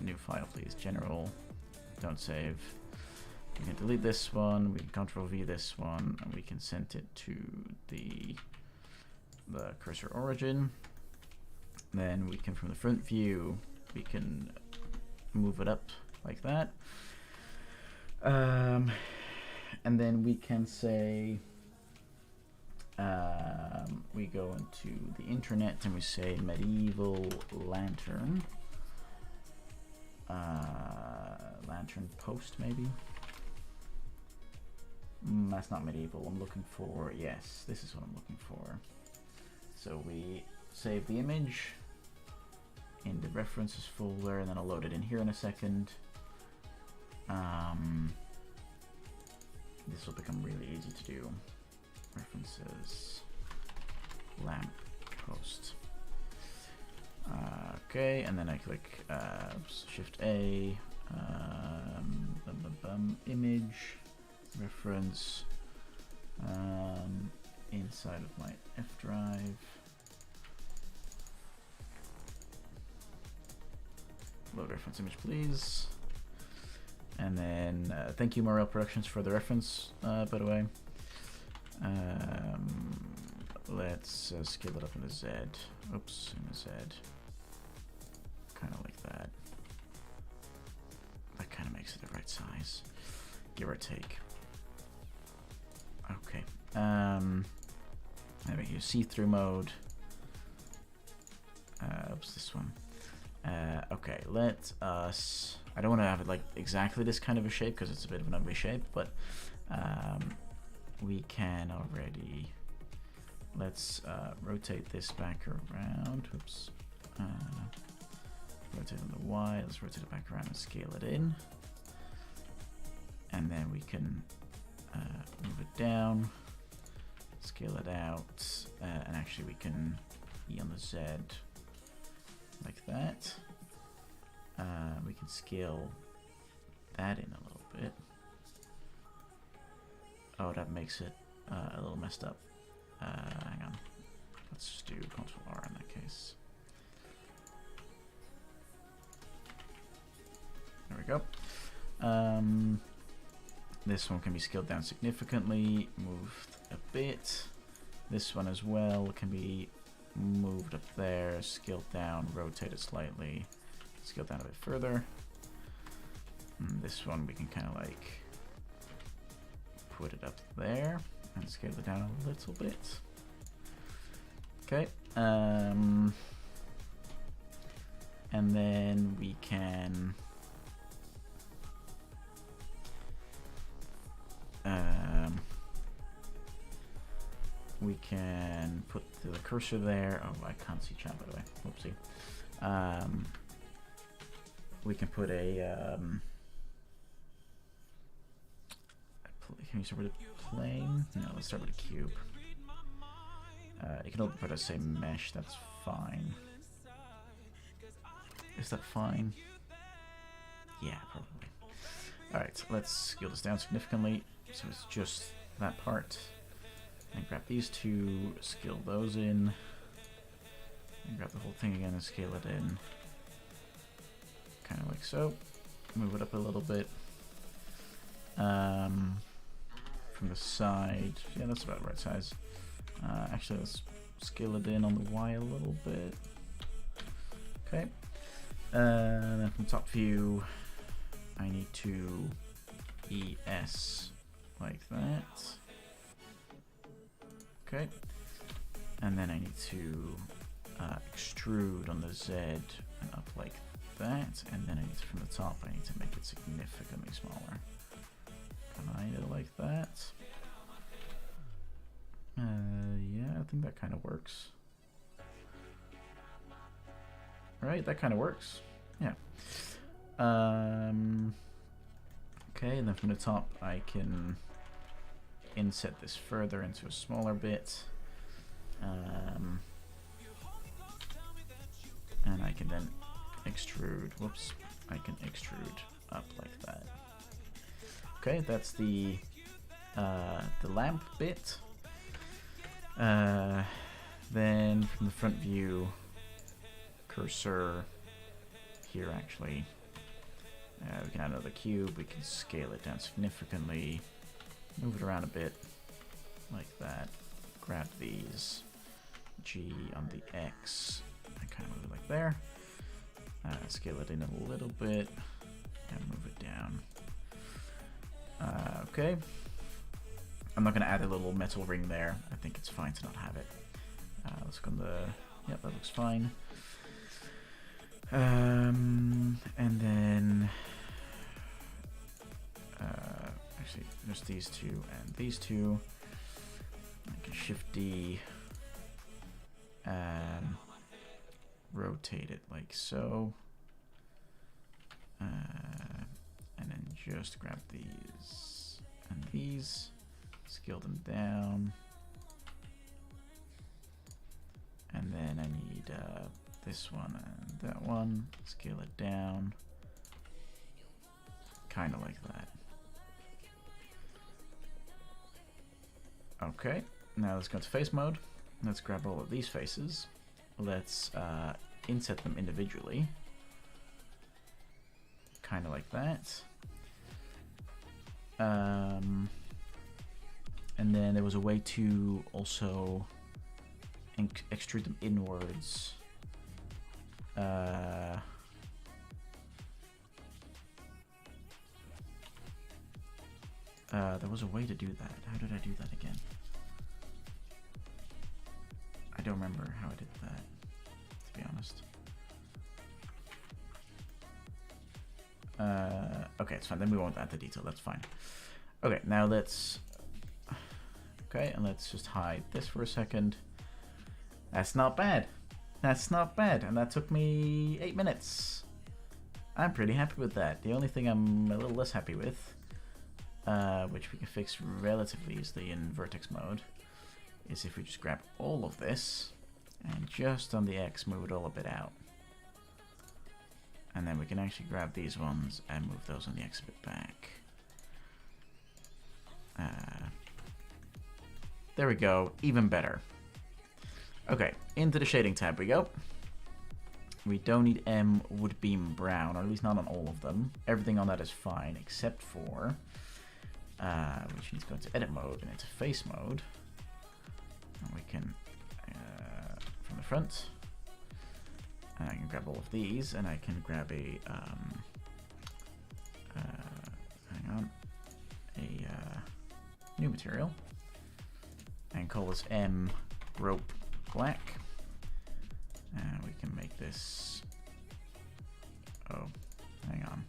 New file, please. General. Don't save. We can delete this one. We can Control V this one, and we can send it to the cursor origin. Then we can, from the front view, we can move it up like that. And then we can say we go into the internet and we say medieval lantern. Lantern post, maybe. That's not medieval. I'm looking for, yes, this is what I'm looking for. So we save the image in the references folder, and then I'll load it in here in a second. This will become really easy to do. References, lamp post. Okay, and then I click Shift A, image, reference, inside of my F drive. load reference image, please. And then thank you, Morel Productions, for the reference, by the way. Let's scale it up in the Z. Oops, in the Z. Kind of like that. That kind of makes it the right size, give or take. Okay. There we go. See-through mode. Oops, this one. Okay, let us. I don't want to have it like exactly this kind of a shape because it's a bit of an ugly shape, but we can already. Let's rotate this back around. Whoops. Rotate on the Y. Let's rotate it back around and scale it in, and then we can move it down, scale it out, and actually we can E on the Z like that. We can scale that in a little bit. Oh, that makes it a little messed up. Hang on. Let's just do Ctrl R in that case. There we go. This one can be scaled down significantly, moved a bit. This one as well can be moved up there, scaled down, rotated slightly, scaled down a bit further. And this one we can kind of like put it up there and scale it down a little bit. Okay. And then we can put the cursor there. Oh, I can't see chat, by the way. Whoopsie. We can put a can we start with a plane? No, let's start with a cube. You can open put a say mesh, that's fine. Is that fine? Yeah, probably. Alright, so let's scale this down significantly. So it's just that part. And grab these two, scale those in. And grab the whole thing again and scale it in. Kind of like so. Move it up a little bit. From the side, yeah, that's about the right size. Actually, let's scale it in on the Y a little bit. Okay. Then from top view, I need to ES like that. Okay. And then I need to extrude on the Z and up like that. And then I need to, from the top, I need to make it significantly smaller. Kind of like that. Yeah, I think that kind of works. Right, that kind of works. Yeah. Okay, and then from the top, I can inset this further into a smaller bit. And I can then extrude. Whoops. I can extrude up like that. Okay, that's the lamp bit. Then from the front view, cursor here actually. We can add another cube. We can scale it down significantly. Move it around a bit, like that. Grab these. G on the X. And kind of move it like there. Scale it in a little bit and move it down. Okay. I'm not going to add a little metal ring there. I think it's fine to not have it. Let's go on the... Yep, that looks fine. And then... actually, just these two and these two. I can Shift D. Rotate it like so. And then just grab these and these. Scale them down. And then I need this one and that one. Scale it down. Kind of like that. Okay, now let's go to face mode. Let's grab all of these faces. Let's inset them individually. kind of like that. And then there was a way to also extrude them inwards. There was a way to do that. How did I do that again? I don't remember how I did that, to be honest. Okay, it's fine. Then we won't add the detail. That's fine. Okay, now let's... Okay, and let's just hide this for a second. That's not bad. That's not bad. And that took me 8 minutes. I'm pretty happy with that. The only thing I'm a little less happy with, which we can fix relatively easily in vertex mode, is if we just grab all of this and just on the X move it all a bit out. And then we can actually grab these ones and move those on the X a bit back. There we go, even better. Okay, into the shading tab we go. We don't need M wood beam brown, or at least not on all of them. Everything on that is fine, except for, which needs to go into edit mode and into face mode. And we can, from the front, and I can grab all of these, and I can grab a, hang on, a new material, and call this M rope black. And we can make this, oh, hang on.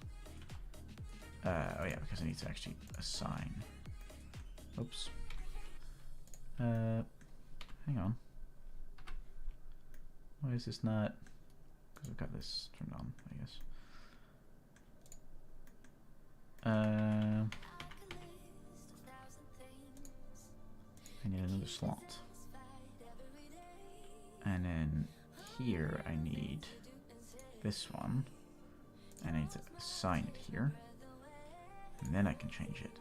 Oh yeah, because I need to actually assign. Oops. Hang on. Why is this not? Because I've got this turned on, I guess. I need another slot. And then here I need this one. And I need to assign it here. And then I can change it.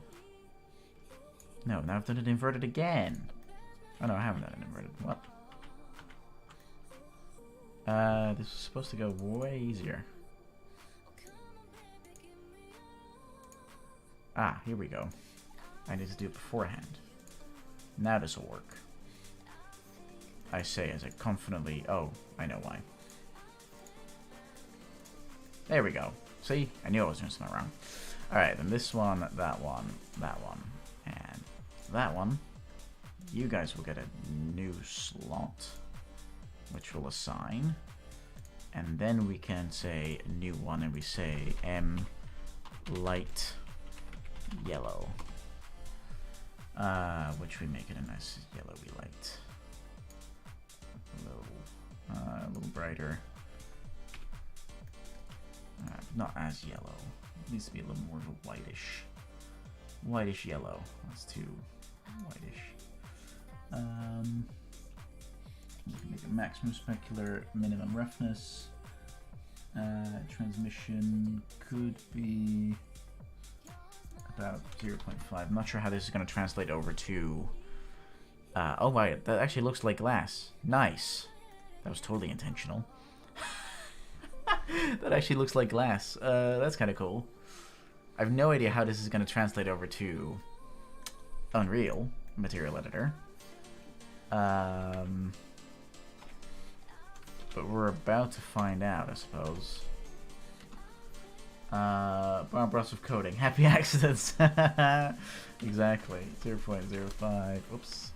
No, now I've done it inverted again. Oh no, I haven't done it inverted. What? This was supposed to go way easier. Ah, here we go. I need to do it beforehand. Now this will work. I say as I confidently... Oh, I know why. There we go. See? I knew I was doing something wrong. Alright, then this one, that one, and that one. You guys will get a new slot, which will assign. And then we can say a new one, and we say M light yellow. Which we make it a nice yellowy light. A little brighter. Not as yellow. It needs to be a little more of a whitish yellow. That's too whitish. We can make a maximum specular, minimum roughness. Transmission could be about 0.5. I'm not sure how this is going to translate over to... oh, wow, that actually looks like glass. Nice. That was totally intentional. That actually looks like glass. That's kind of cool. I have no idea how this is going to translate over to Unreal Material Editor. But we're about to find out, I suppose. Brown brush of coding. Happy accidents. Exactly. 0.05. Oops.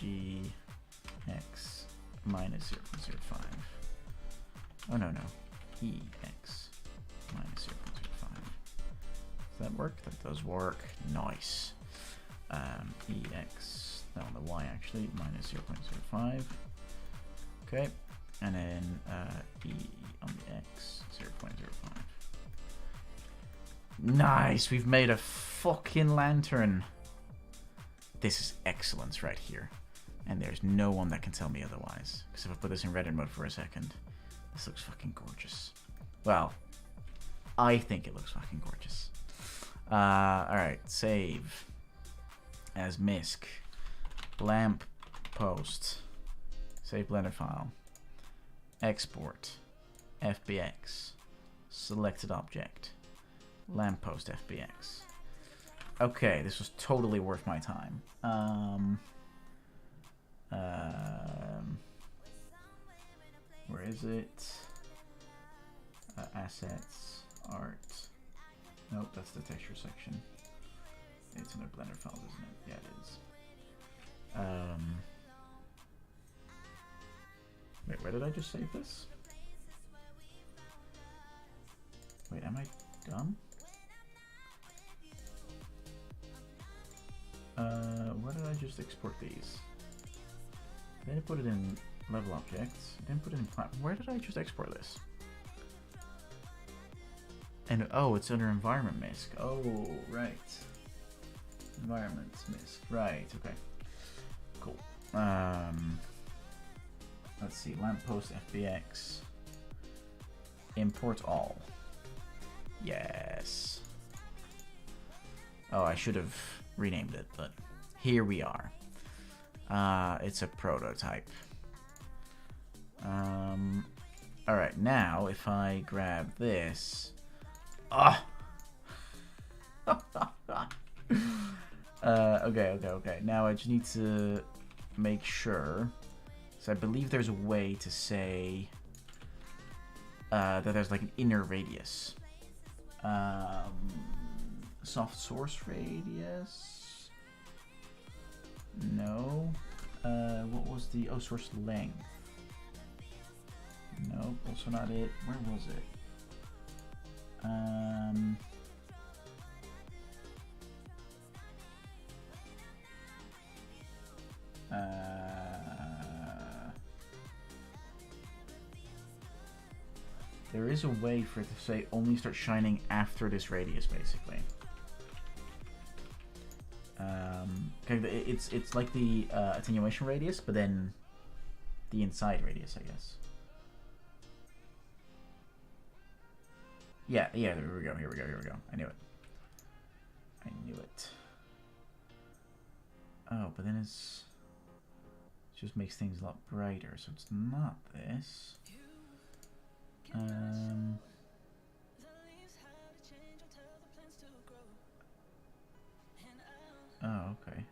GX minus 0.05. Oh no. EX minus 0.05. Does that work? That does work. Nice. EX, no, on the Y actually, minus 0.05. Okay. And then E on the X, 0.05. Nice, we've made a fucking lantern. This is excellence right here. And there's no one that can tell me otherwise. Because if I put this in Reddit mode for a second, this looks fucking gorgeous. Well, I think it looks fucking gorgeous. Alright, save. As MISC. Lamp post. Save Blender file. Export. FBX. Selected object. Lamppost FBX. Okay, this was totally worth my time. Where is it? Assets, art. Nope, that's the texture section. It's in a Blender file, isn't it? Yeah, it is. Wait, where did I just save this? Wait, am I dumb? Where did I just export these? Then I put it in level objects. Then put it in platform. Where did I just export this? And oh, it's under environment misc. Oh, right. Environment misc. Right. Okay. Cool. Let's see. Lamppost FBX. Import all. Yes. Oh, I should have renamed it, but here we are. It's a prototype. Alright, now if I grab this... Ah! Okay. Now I just need to make sure. So I believe there's a way to say that there's like an inner radius. Soft source radius? No. What was the... Oh, source length. Nope, also not it. Where was it? There is a way for it to say only start shining after this radius, basically. Okay, it's like the attenuation radius, but then the inside radius, I guess. Yeah, there we go. Here we go. I knew it. Oh, but then it just makes things a lot brighter, so it's not this. Oh, okay.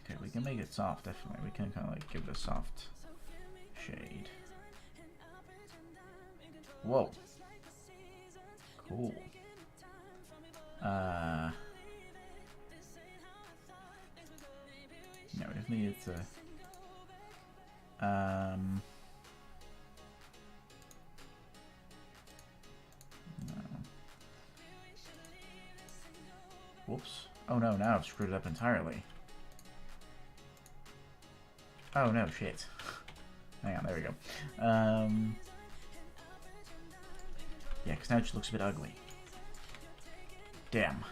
Okay, we can make it soft, definitely. We can kind of like give it a soft shade. Whoa. Cool. No, we definitely need to... No. Whoops. Oh no, now I've screwed it up entirely. Oh no, shit. Hang on, there we go. Yeah, because now it just looks a bit ugly. Damn.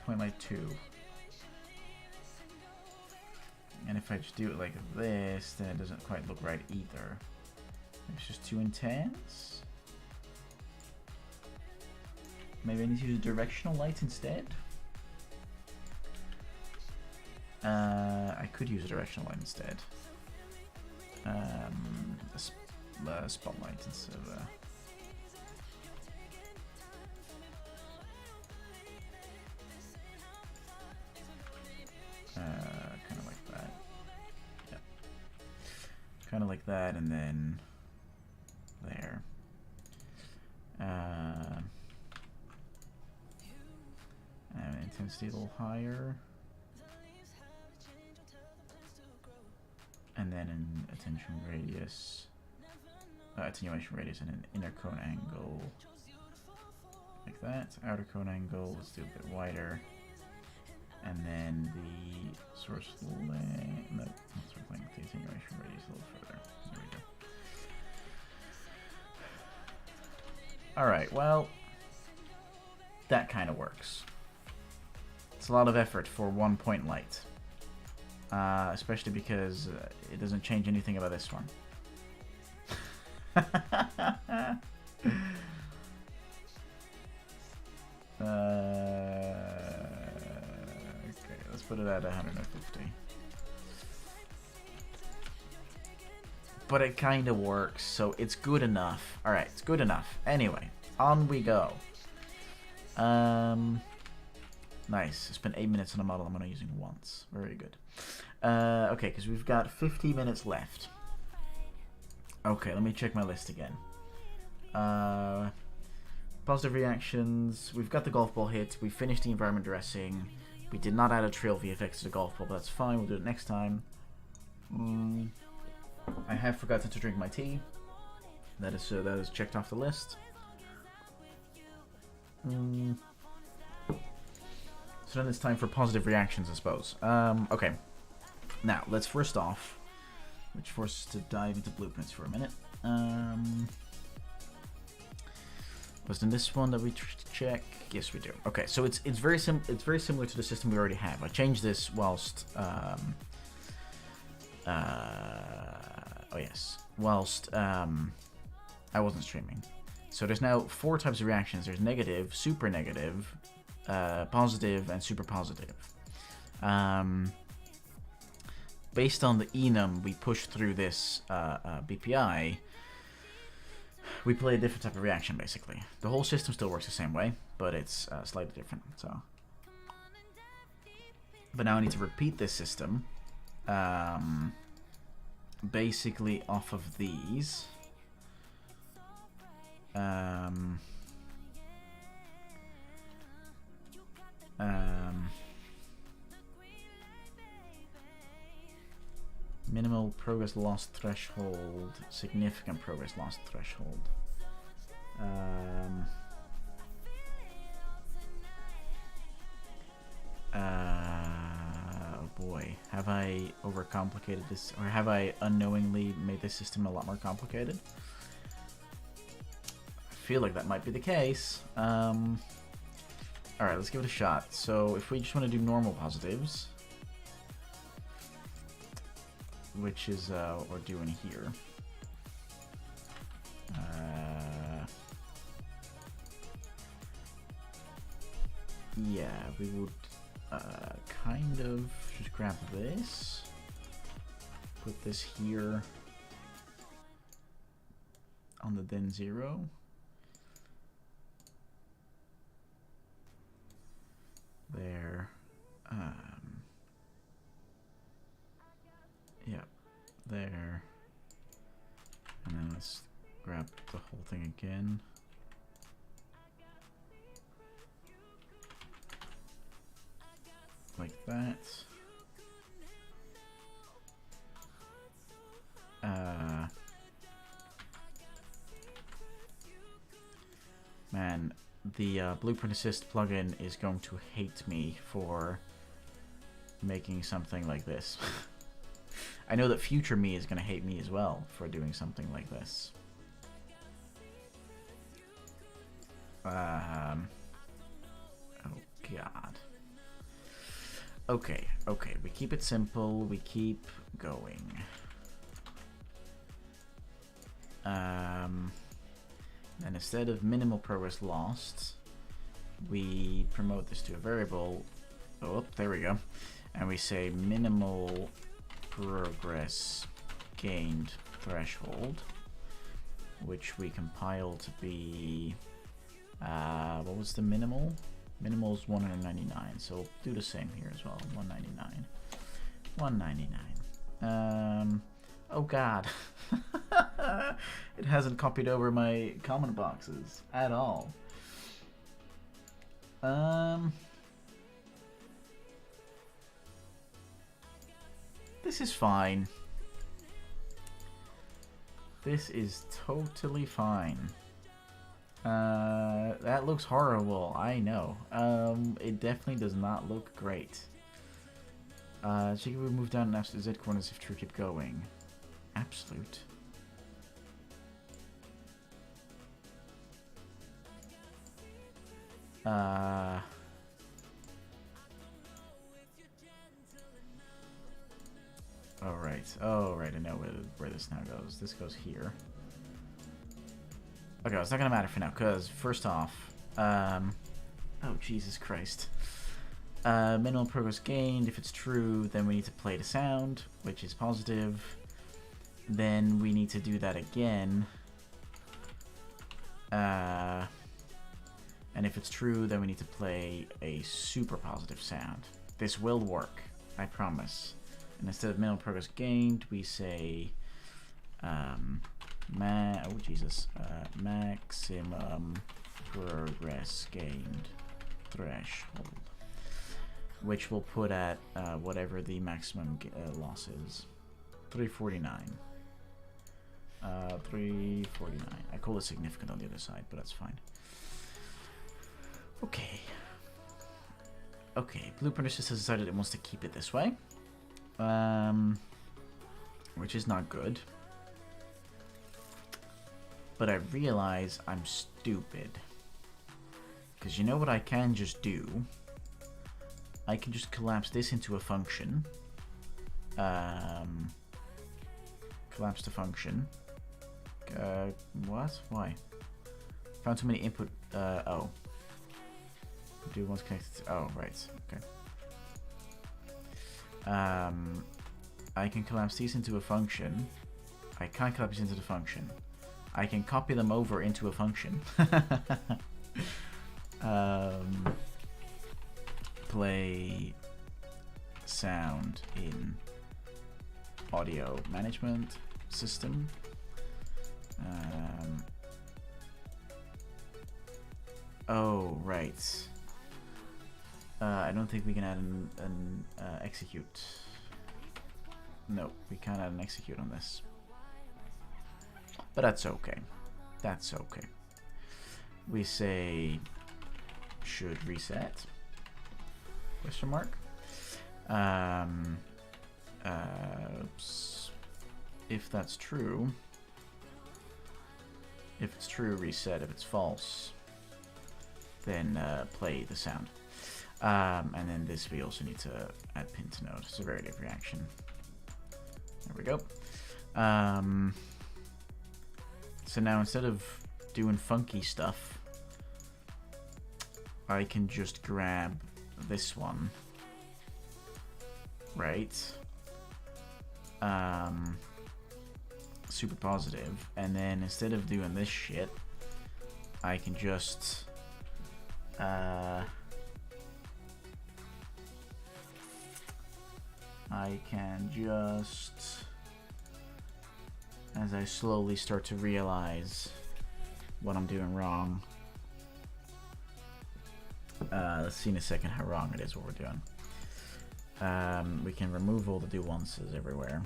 Point light 2. And if I just do it like this, then it doesn't quite look right either. It's just too intense. Maybe I need to use directional light instead. I could use a directional light instead. A spotlight instead of a... kind of like that. Yep. Kind of like that, and then there. And intensity a little higher. And then an attenuation radius, and an inner cone angle, like that. Outer cone angle, let's do a bit wider. And then the source length, no, not source length, the attenuation radius a little further. There we go. Alright, well, that kind of works. It's a lot of effort for 1 point light. Especially because it doesn't change anything about this one. Okay, let's put it at 150. but it kind of works, so it's good enough. Alright, it's good enough. Anyway, on we go. Nice. I spent 8 minutes on a model I'm only using once. Very good. Okay, because we've got 50 minutes left. Okay, let me check my list again. Positive reactions. We've got the golf ball hit. We finished the environment dressing. We did not add a trail VFX to the golf ball, but that's fine. We'll do it next time. I have forgotten to drink my tea. That is checked off the list. So then it's time for positive reactions, I suppose. Okay. Now, let's first off, which forces us to dive into blueprints for a minute. Was in this one that we check? Yes, we do. Okay, so it's very similar to the system we already have. I changed this whilst I wasn't streaming. So there's now 4 types of reactions. There's negative, super negative, positive, and super positive. Based on the enum we push through this BPI, we play a different type of reaction, basically. The whole system still works the same way, but it's slightly different. So, but now I need to repeat this system, basically off of these. Minimal progress lost threshold, significant progress lost threshold. Oh boy, have I overcomplicated this, or have I unknowingly made this system a lot more complicated? I feel like that might be the case. Alright, let's give it a shot. So if we just want to do normal positives, which is what we're doing here. Yeah, we would kind of just grab this, put this here on the then 0. There. Yeah, there. And then let's grab the whole thing again. Like that. Man, the Blueprint Assist plugin is going to hate me for making something like this. I know that future me is going to hate me as well for doing something like this. Oh god. Okay, we keep it simple, we keep going. And instead of minimal progress lost, we promote this to a variable. Oh, there we go. And we say minimal progress gained threshold, which we compile to be, what was the minimal? Minimal is 199, so we'll do the same here as well. 199. 199. Oh god. It hasn't copied over my comment boxes at all. This is fine. This is totally fine. That looks horrible, I know. It definitely does not look great. So you can move down and ask the Z coordinates if true, keep going. Absolute. Oh right, I know where this now goes. This goes here. Okay, well, it's not gonna matter for now, because first off, oh Jesus Christ. Minimal progress gained, if it's true, then we need to play the sound, which is positive. then we need to do that again. And if it's true, then we need to play a super positive sound. This will work, I promise. And instead of minimal progress gained, we say maximum progress gained threshold, which we'll put at whatever the maximum loss is. 349. 349. I call it significant on the other side, but that's fine. Okay. Okay, Blueprint has decided it wants to keep it this way. Which is not good. But I realize I'm stupid. Because you know what I can just do? I can just collapse this into a function. Collapse the function. What? Why? Found too many input. Oh. Do once connected. Oh, right. Okay. I can collapse these into a function. I can't collapse into the function. I can copy them over into a function. Play sound in audio management system. Oh, right. I don't think we can add an execute. No, we can't add an execute on this. But that's okay. That's okay. We say should reset. Question mark. If that's true. If it's true, reset. If it's false, then play the sound. And then this we also need to add pin to node. Severity of reaction. There we go. So now instead of doing funky stuff, I can just grab this one. Right. Super positive. And then instead of doing this shit, I can just as I slowly start to realize what I'm doing wrong. Let's see in a second how wrong it is what we're doing. We can remove all the do onces everywhere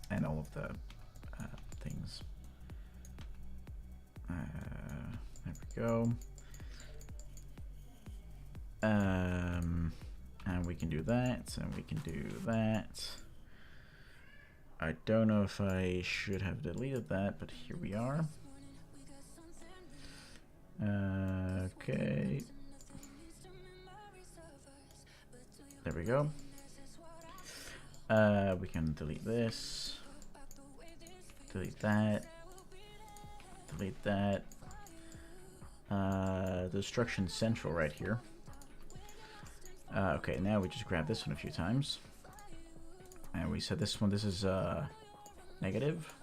and all of the things. There we go. And we can do that, and we can do that. I don't know if I should have deleted that, but here we are. Okay. There we go. We can delete this. Delete that. Delete that. The destruction central right here. Okay, now we just grab this one a few times. And we said this one, this is negative.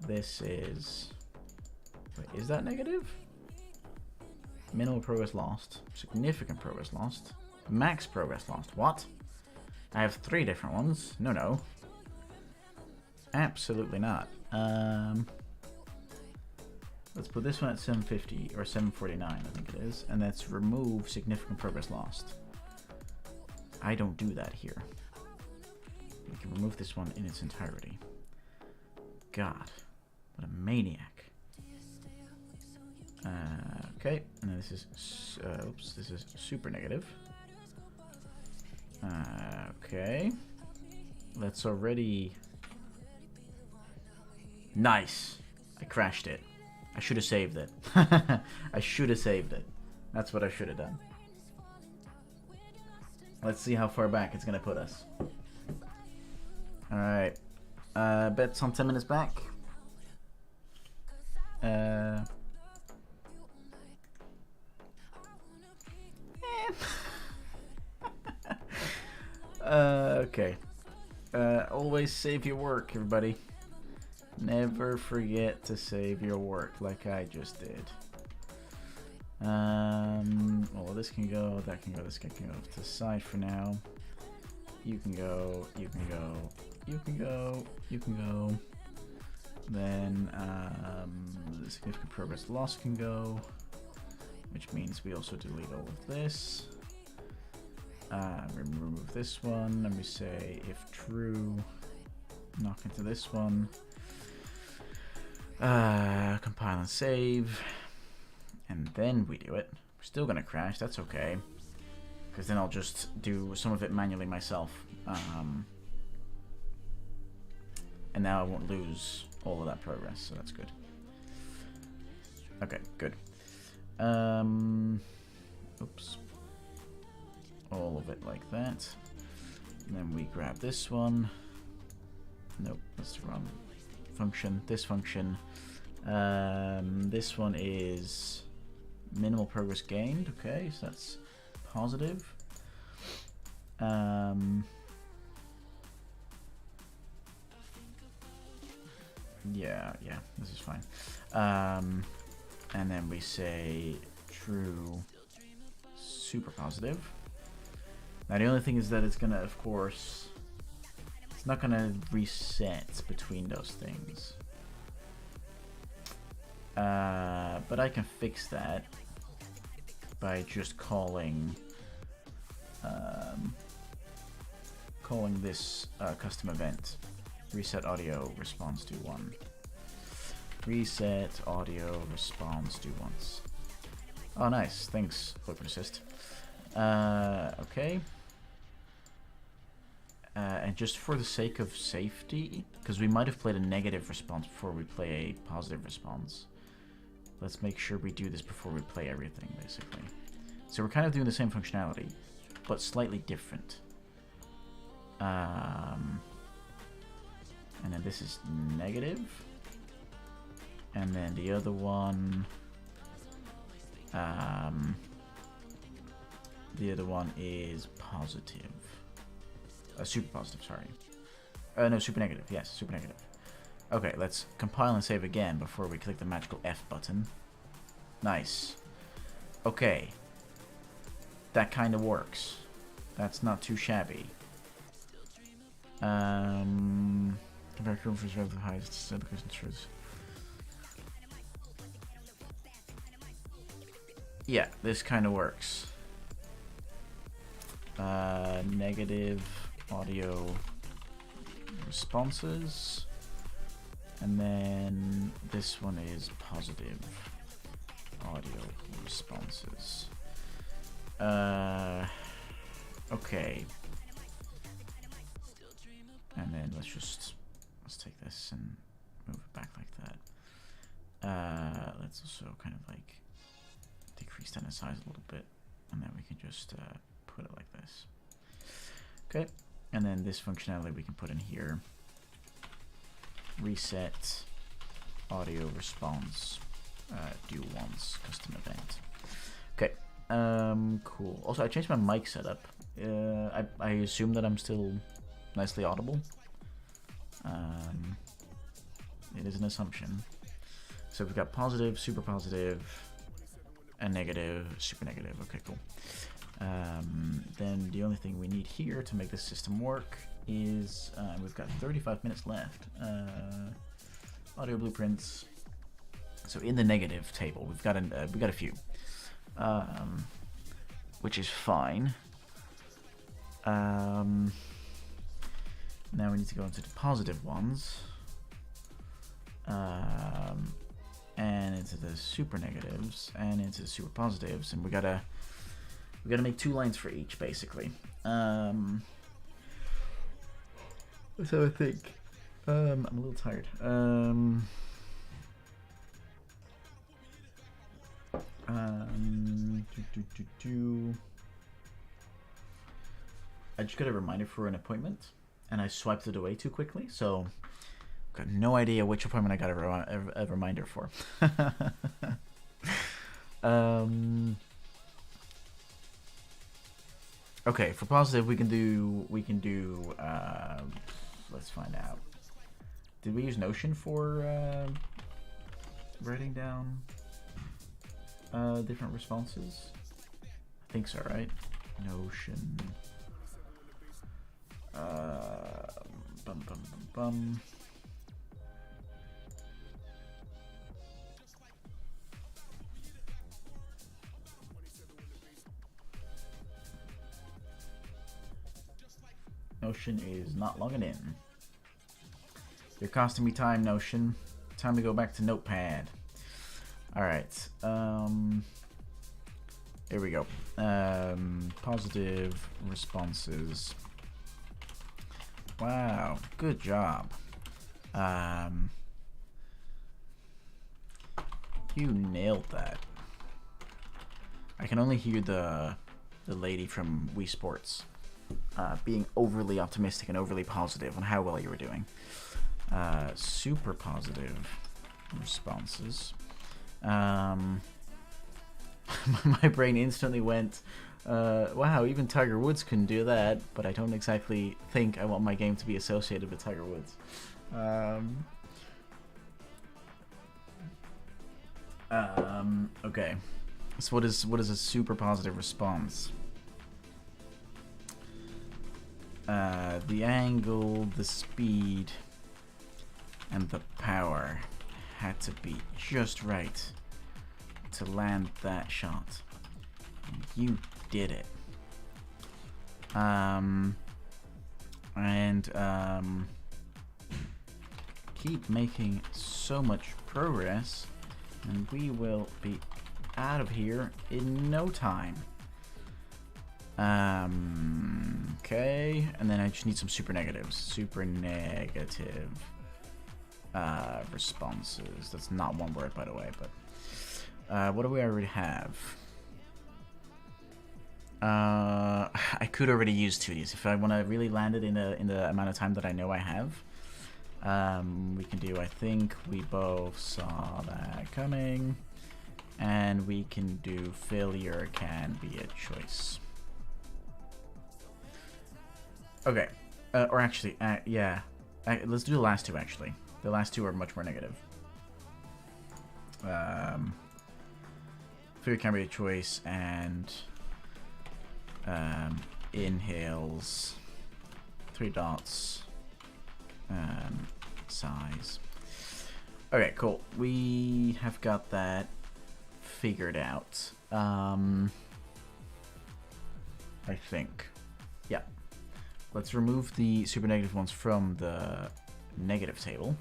This is... Wait, is that negative? Minimal progress lost. Significant progress lost. Max progress lost. What? I have 3 different ones. No. Absolutely not. Let's put this one at 750 or 749, I think it is. And that's remove significant progress lost. I don't do that here. We can remove this one in its entirety. God, what a maniac. Okay, and then this is, oops, this is super negative. Okay. Let's already... Nice! I crashed it. I should have saved it. I should have saved it. That's what I should have done. Let's see how far back it's going to put us. Alright. Bets on 10 minutes back. Okay. Always save your work, everybody. Never forget to save your work, like I just did. Well, this can go, that can go, this can go to the side for now. You can go, you can go, you can go, you can go. Then the significant progress loss can go, which means we also delete all of this. Remove this one, and we say if true, knock into this one. Compile and save, and then we do it. We're still gonna crash, that's okay, because then I'll just do some of it manually myself. And now I won't lose all of that progress, so that's good. Okay, good. Oops. All of it like that. And then we grab this one. Nope, that's the wrong function. This function. This one is minimal progress gained. Okay, so that's positive. Yeah, this is fine. And then we say true super positive. Now the only thing is that it's gonna, of course, it's not gonna reset between those things. But I can fix that by just calling this custom event. Reset audio response to 1. Reset audio response to once. Oh, nice. Thanks, Open Assist. Okay. And just for the sake of safety, because we might have played a negative response before we play a positive response, let's make sure we do this before we play everything, basically. So we're kind of doing the same functionality, but slightly different. And then this is negative. And then the other one... the other one is positive. Super positive, sorry. No, super negative. Yes, super negative. Okay, let's compile and save again before we click the magical F button. Nice. Okay. That kind of works. That's not too shabby. Compare curve for the highest education truths. Yeah, this kind of works. Negative audio responses, and then this one is positive audio responses. Okay, and then let's take this and move it back like that. Let's also kind of like decrease that in size a little bit, and then we can just put it like this. Okay, and then this functionality we can put in here. Reset audio response do once custom event. Okay, cool. Also, I changed my mic setup. I assume that I'm still nicely audible. It is an assumption. So we've got positive, super positive, and negative, super negative. Okay, cool. Then the only thing we need here to make this system work is we've got 35 minutes left. Audio blueprints. So in the negative table, we've got a few, which is fine. Now we need to go into the positive ones, and into the super negatives, and into the super positives, and we gotta make 2 lines for each, basically. So I think I'm a little tired. I just got a reminder for an appointment, and I swiped it away too quickly, so got no idea which appointment I got a reminder for. Okay, for positive we can do let's find out. Did we use Notion for writing down different responses? I think so, right? Notion. Bum, bum, bum, bum. Notion is not logging in. You're costing me time, Notion. Time to go back to Notepad. Alright. Here we go. Positive responses. Wow, good job. You nailed that. I can only hear the lady from Wii Sports being overly optimistic and overly positive on how well you were doing. Super positive responses. My brain instantly went, wow, even Tiger Woods can do that, but I don't exactly think I want my game to be associated with Tiger Woods. Okay. So what is a super positive response? The angle, the speed, and the power had to be just right to land that shot. And you did it. Keep making so much progress, and we will be out of here in no time. Okay, and then I just need some super negatives. Super negative responses. That's not one word, by the way, but what do we already have? I could already use 2Ds if I want to really land it in the amount of time that I know I have. We can do, I think we both saw that coming, and we can do failure can be a choice. Okay, or actually, yeah, let's do the last two. Actually, the last two are much more negative. Failure can be a choice, and inhales, 3 dots, size. Okay, cool. We have got that figured out. I think. Yeah. Let's remove the super negative ones from the negative table.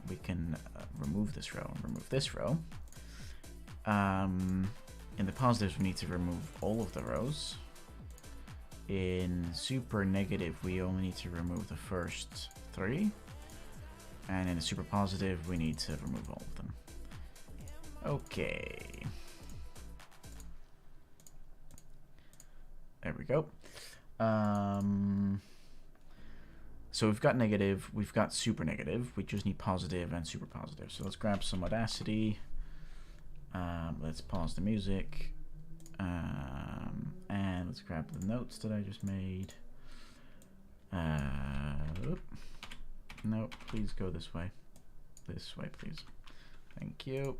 We can remove this row and remove this row. In the positives, we need to remove all of the rows. In super negative, we only need to remove the first 3. And in the super positive, we need to remove all of them. Okay. There we go. So we've got negative, we've got super negative, we just need positive and super positive. So let's grab some Audacity, let's pause the music, and let's grab the notes that I just made. Nope, please go this way. This way, please. Thank you.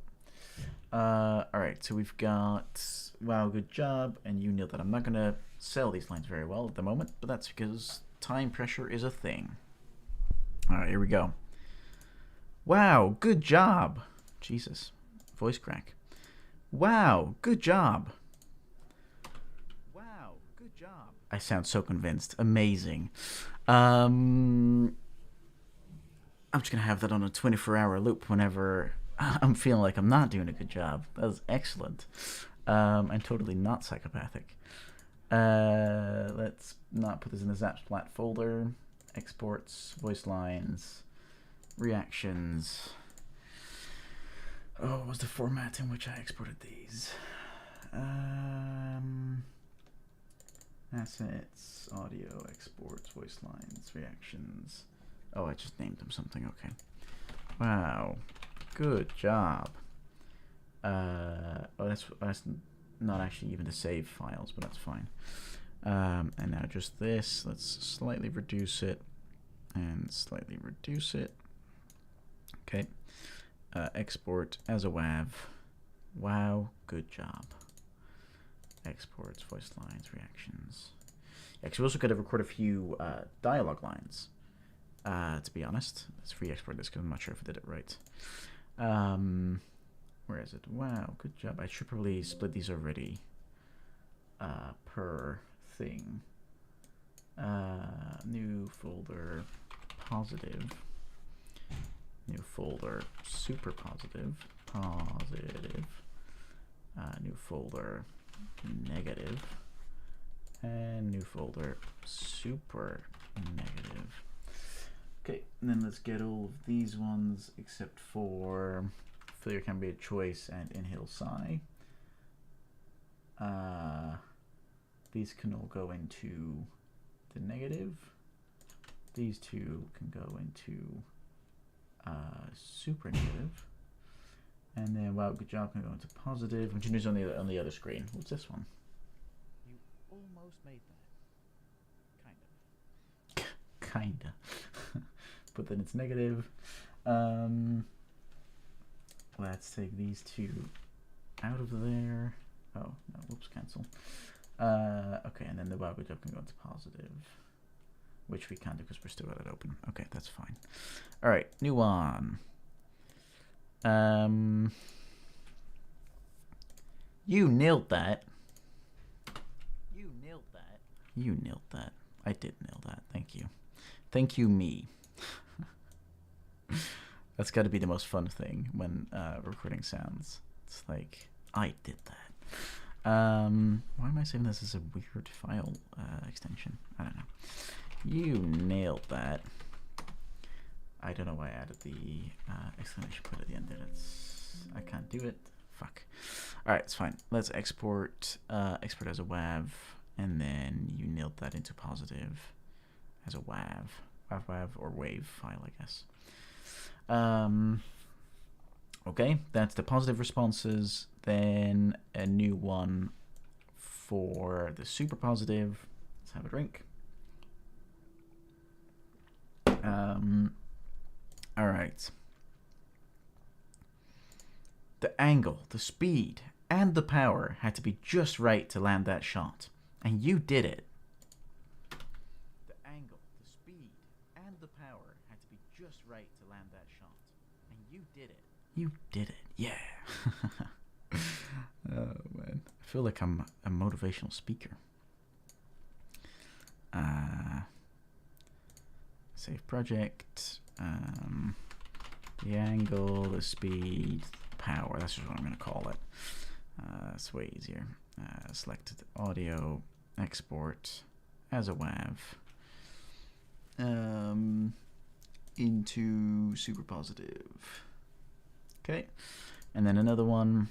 Alright, so we've got, wow, good job, and you nailed that. I'm not going to sell these lines very well at the moment, but that's because time pressure is a thing. Alright, here we go. Wow, good job. Jesus, voice crack. Wow, good job. Wow, good job. I sound so convinced. Amazing. I'm just going to have that on a 24-hour loop whenever I'm feeling like I'm not doing a good job. That was excellent. And totally not psychopathic. Let's not put this in the Zapsplat folder. Exports, voice lines, reactions. Oh, what was the format in which I exported these? Assets, audio, exports, voice lines, reactions. Oh, I just named them something. Okay. Wow. Good job. Oh, that's not actually even the save files, but that's fine. And now just this. Let's slightly reduce it. and slightly reduce it. Okay. Export as a WAV. Wow, good job. Exports, voice lines, reactions. Actually, we also got to record a few dialogue lines. To be honest, let's re-export this because I'm not sure if I did it right. Where is it? Wow, good job. I should probably split these already per thing. New folder, positive. New folder, super positive. Positive. New folder, negative. And new folder, super negative. Okay, and then let's get all of these ones except for failure can be a choice and inhale sigh. These can all go into the negative. These two can go into super negative. And then wow, good job can go into positive. Continues on the other screen. What's this one? You almost made that. Kinda. But then it's negative. Let's take these two out of there. Oh, no, whoops, cancel. Okay, and then the wow, good job can go into positive. Which we can't do because we're still got it open. Okay, that's fine. Alright, new one. You nailed that. You nailed that. You nailed that. I did nail that. Thank you. Thank you, me. That's got to be the most fun thing when recording sounds. It's like, I did that. Why am I saving this as a weird file extension? I don't know. You nailed that. I don't know why I added the exclamation point at the end there. I can't do it. Fuck. Alright, it's fine. Let's export export as a WAV, and then you nailed that into positive as a WAV. WAV or wave file, I guess. Okay, that's the positive responses. Then a new one for the super positive. Let's have a drink. All right. The angle, the speed, and the power had to be just right to land that shot. And you did it. The angle, the speed, and the power had to be just right to land that shot. And you did it. You did it. Yeah. Oh, man. I feel like I'm a motivational speaker. Save project. The angle, the speed, power. That's just what I'm going to call it. That's way easier. Select audio, export as a WAV into super positive. Okay, and then another one.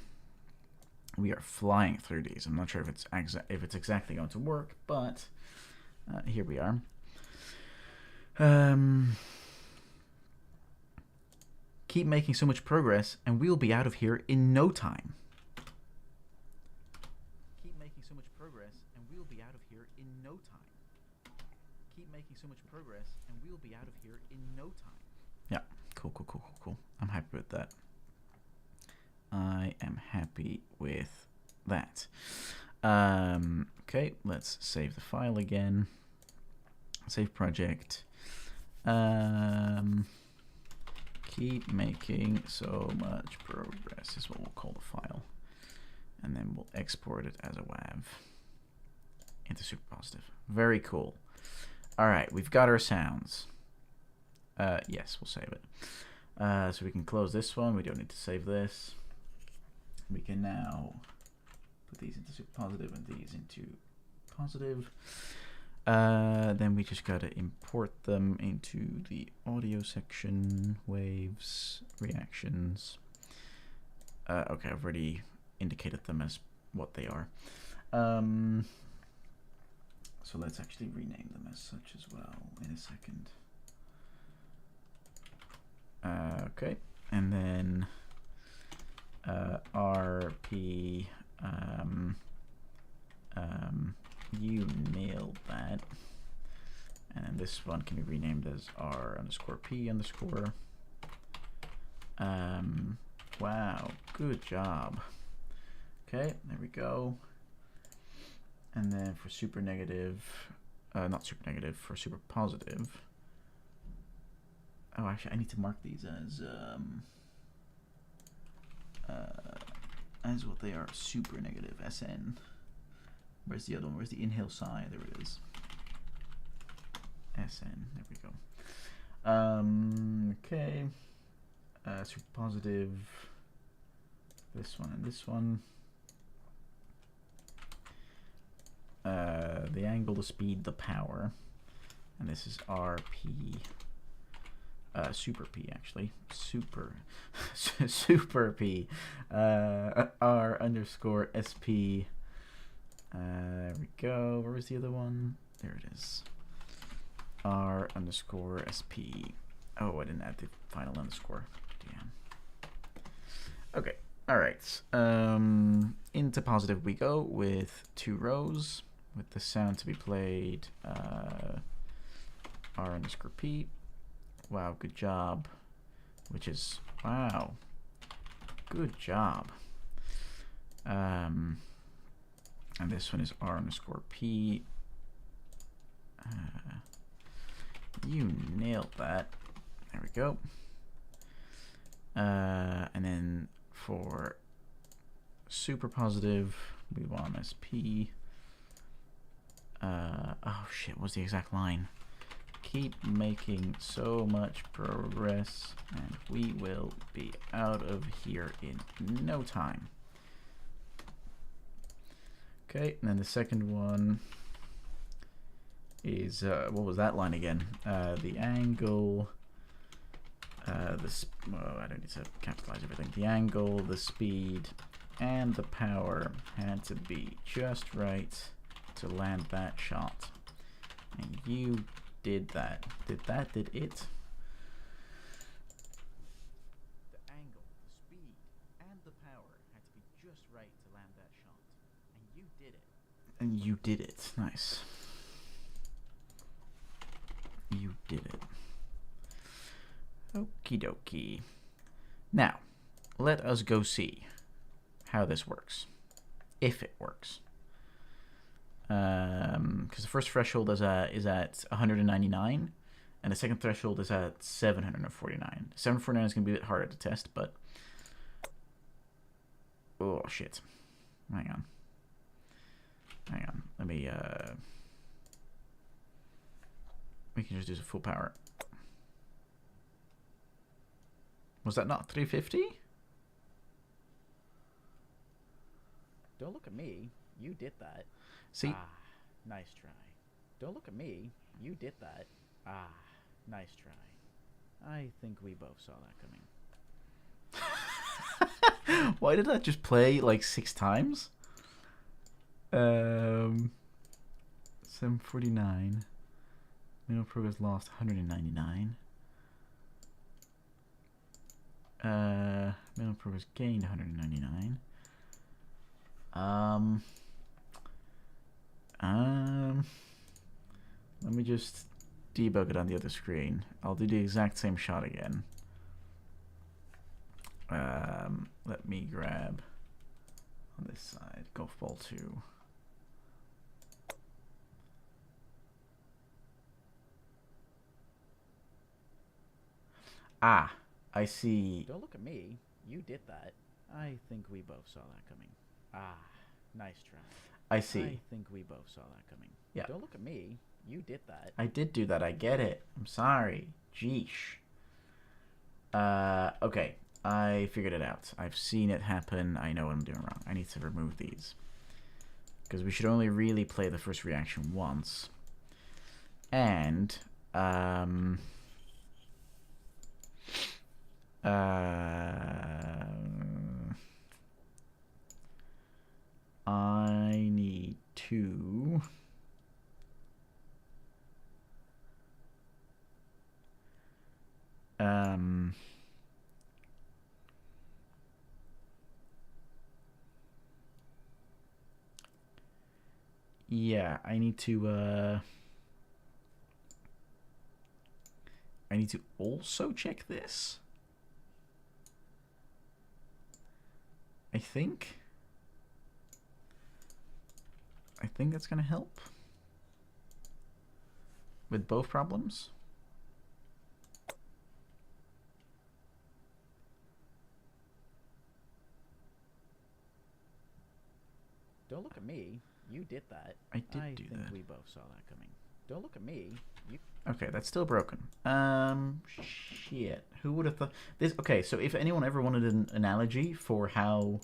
We are flying through these. I'm not sure if it's exactly going to work, but here we are. Keep making so much progress, and we'll be out of here in no time. Keep making so much progress, and we'll be out of here in no time. Keep making so much progress, and we'll be out of here in no time. Yeah, cool. I'm happy with that. I am happy with that. Okay, let's save the file again. Save project. Keep making so much progress is what we'll call the file. And then we'll export it as a WAV into super positive. Very cool. All right, we've got our sounds. Yes, we'll save it. So we can close this one. We don't need to save this. We can now put these into super positive and these into positive. Then we just gotta import them into the audio section, waves, reactions. Okay, I've already indicated them as what they are. So let's actually rename them as such as well in a second. Okay, and then RP, you nailed that. And this one can be renamed as R underscore P underscore. Wow, good job. Okay, there we go. And then for super negative, not super negative, for super positive. Oh, actually, I need to mark these as what they are. Super negative, SN. Where's the other one? Where's the inhale psi? There it is. SN. There we go. Okay. Super positive. This one and this one. The angle, the speed, the power. And this is RP. Super P, actually. Super P. R underscore SP. There we go. Where was the other one? There it is. R underscore SP. Oh, I didn't add the final underscore. Damn. Okay. All right. Into positive we go with 2 rows with the sound to be played. R underscore P. Wow, good job. Which is, wow, good job. And this one is R underscore P. You nailed that. There we go. And then for super positive, we want SP. Oh shit, what's the exact line? Keep making so much progress and we will be out of here in no time. Okay, and then the second one is, what was that line again? The angle, I don't need to capitalize everything. The angle, the speed, and the power had to be just right to land that shot. And you did that. Did it? The angle, the speed, and the power had to be just right to land that shot. And you did it. And you did it. Nice. You did it. Okie dokie. Now, let us go see how this works. If it works. Because the first threshold is at 199, and the second threshold is at 749. 749 is going to be a bit harder to test, but... Oh, shit. Hang on. Let me, we can just do full power. Was that not 350? Don't look at me. You did that. See? Ah, nice try. Don't look at me. You did that. Ah, nice try. I think we both saw that coming. Why did that just play like 6 times? 749. Minimum progress lost 199. Minimum progress gained 199. Let me just debug it on the other screen. I'll do the exact same shot again. Let me grab on this side golf ball 2. Ah, I see. Don't look at me. You did that. I think we both saw that coming. Ah, nice try. I see. I think we both saw that coming. Yeah. Don't look at me. You did that. I did do that. I get it. I'm sorry. Jeesh. Okay. I figured it out. I've seen it happen. I know what I'm doing wrong. I need to remove these. Because we should only really play the first reaction once. And, I need to yeah, I need to I need to also check this. I think that's gonna help with both problems. Don't look at me. You did that. I did do I that. think we both saw that coming. Don't look at me. You. Okay, that's still broken. Shit. Who would have thought this? Okay, so if anyone ever wanted an analogy for how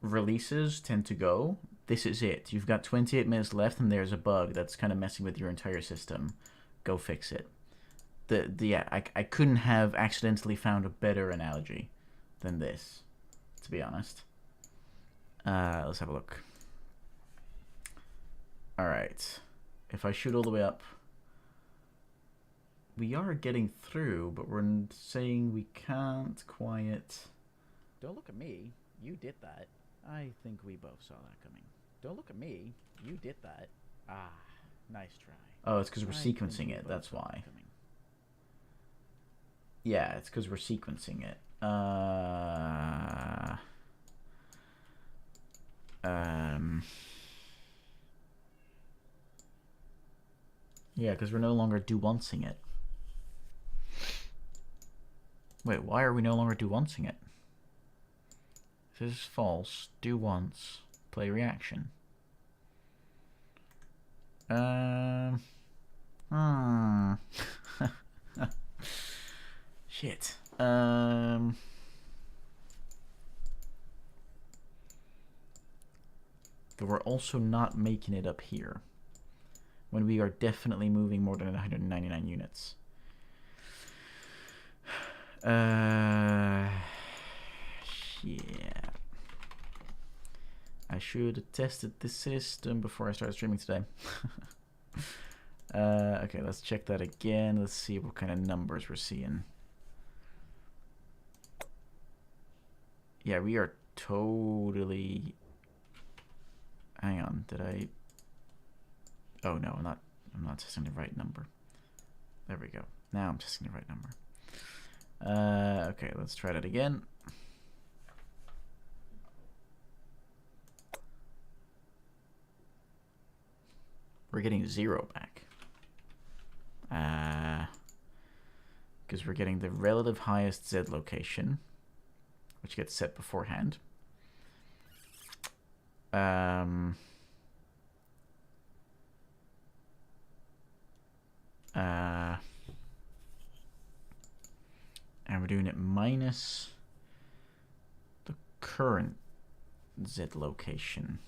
releases tend to go, this is it. You've got 28 minutes left, and there's a bug that's kind of messing with your entire system. Go fix it. Yeah, I couldn't have accidentally found a better analogy than this, to be honest. Let's have a look. All right. If I shoot all the way up, we are getting through, but we're saying we can't quite. Don't look at me. You did that. I think we both saw that coming. Don't look at me. You did that. Ah, nice try. Oh, it's because we're sequencing it. That's why. Yeah, it's because we're sequencing it. Yeah, because we're no longer do-oncing it. Wait, why are we no longer do-oncing it? This is false. Do once. Play reaction. Shit. But we're also not making it up here, when we are definitely moving more than 199 units. Yeah. I should have tested the system before I started streaming today. Okay, let's check that again. Let's see what kind of numbers we're seeing. Yeah, we are totally... Hang on, did I... Oh no, I'm not testing the right number. There we go. Now I'm testing the right number. Okay, let's try that again. We're getting 0 back. Because we're getting the relative highest Z location, which gets set beforehand. And we're doing it minus the current Z location.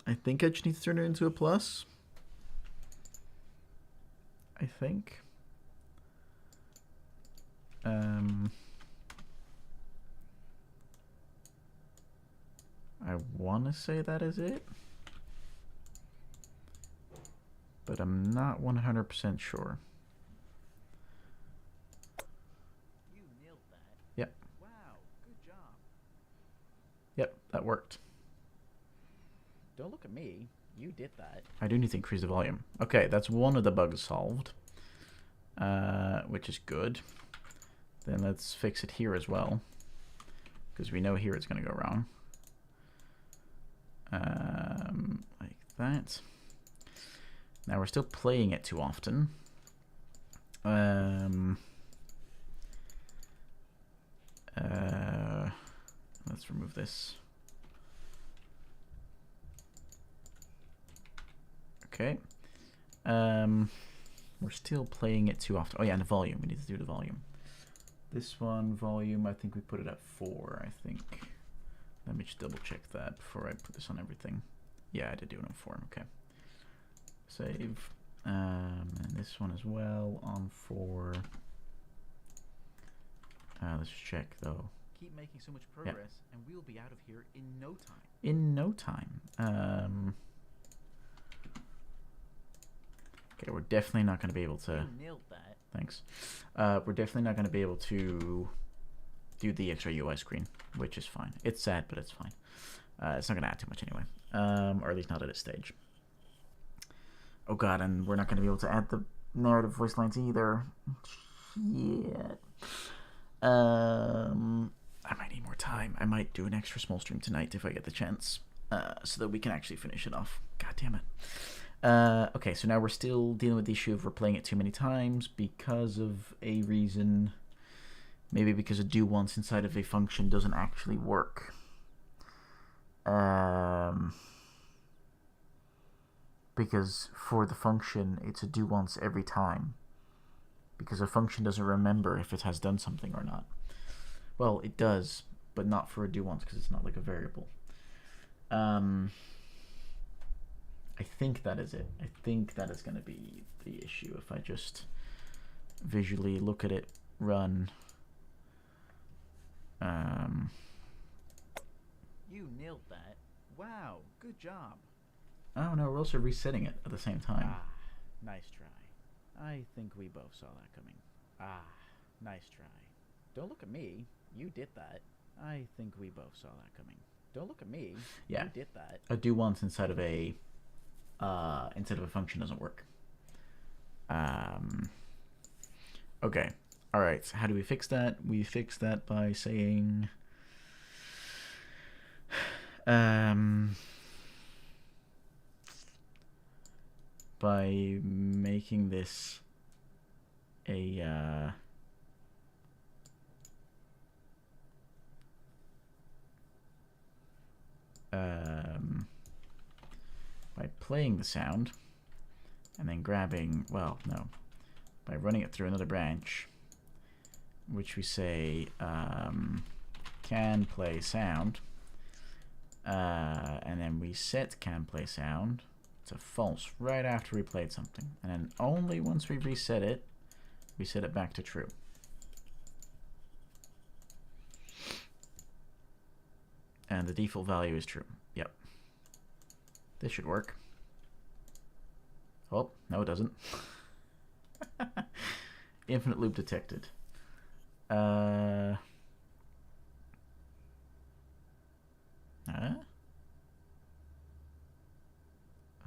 I think I just need to turn it into a plus. I think. I want to say that is it, but I'm not 100% sure. You nailed that. Yep. Wow, good job. Yep, that worked. Don't look at me. You did that. I do need to increase the volume. Okay, that's one of the bugs solved, which is good. Then let's fix it here as well, because we know here it's going to go wrong. Like that. Now we're still playing it too often. Let's remove this. Okay. We're still playing it too often. Oh yeah, and the volume. We need to do the volume. This one, volume, I think we put it at 4, I think. Let me just double check that before I put this on everything. Yeah, I did do it on 4, okay. Save. And this one as well on 4. Let's just check though. Keep making so much progress, and we'll be out of here in no time. In no time. Okay, we're definitely not going to be able to... You nailed that. Thanks. We're definitely not going to be able to do the extra UI screen, which is fine. It's sad, but it's fine. It's not going to add too much anyway, or at least not at this stage. Oh god, and we're not going to be able to add the narrative voice lines either. Shit. I might need more time. I might do an extra small stream tonight if I get the chance, so that we can actually finish it off. God damn it. Okay, so now we're still dealing with the issue of we're playing it too many times because of a reason. Maybe because a do once inside of a function doesn't actually work. Because for the function, it's a do once every time. Because a function doesn't remember if it has done something or not. Well, it does, but not for a do once because it's not like a variable. I think that is it. I think that is going to be the issue if I just visually look at it run. You nailed that. Wow, good job. Oh no, we're also resetting it at the same time. Ah, nice try. I think we both saw that coming. Ah, nice try. Don't look at me. You did that. I think we both saw that coming. Don't look at me. Yeah. You did that. A do once inside of a function doesn't work. Okay. All right. So how do we fix that? We fix that by saying by making this a by playing the sound and then grabbing, well, no, by running it through another branch, which we say can play sound, and then we set can play sound to false right after we played something, and then only once we reset it, we set it back to true. And the default value is true. Yep. This should work. Oh, no it doesn't. Infinite loop detected.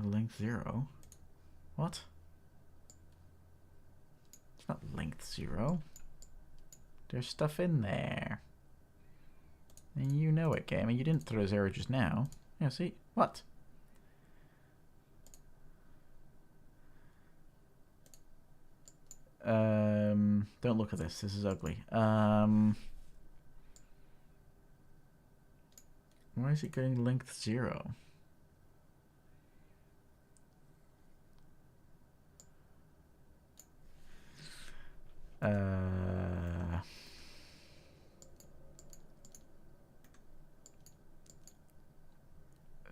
Length 0? What? It's not length 0. There's stuff in there. And you know it, game. And you didn't throw 0 just now. Yeah, see? What? Don't look at this. This is ugly. Why is it getting length 0?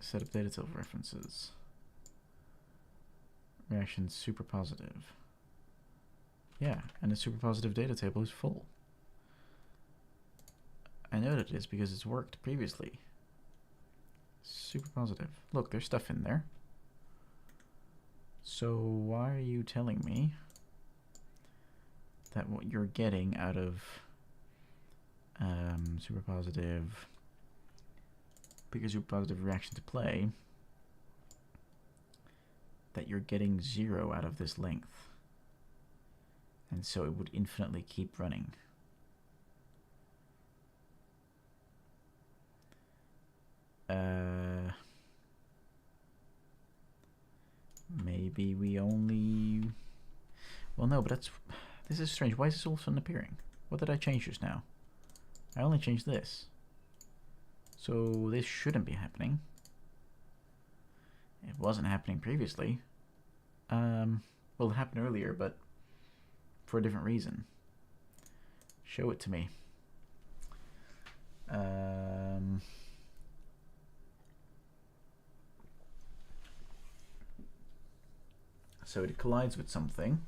Set up data table references. Reaction super positive. Yeah, and the super positive data table is full. I know that it is because it's worked previously. Super positive. Look, there's stuff in there. So why are you telling me that what you're getting out of super positive, because super positive reaction to play, that you're getting 0 out of this length, and so it would infinitely keep running? Maybe we only... Well, no, but this is strange. Why is this all of a sudden appearing? What did I change just now? I only changed this. So this shouldn't be happening. It wasn't happening previously. Well, it happened earlier, but for a different reason. Show it to me. So it collides with something.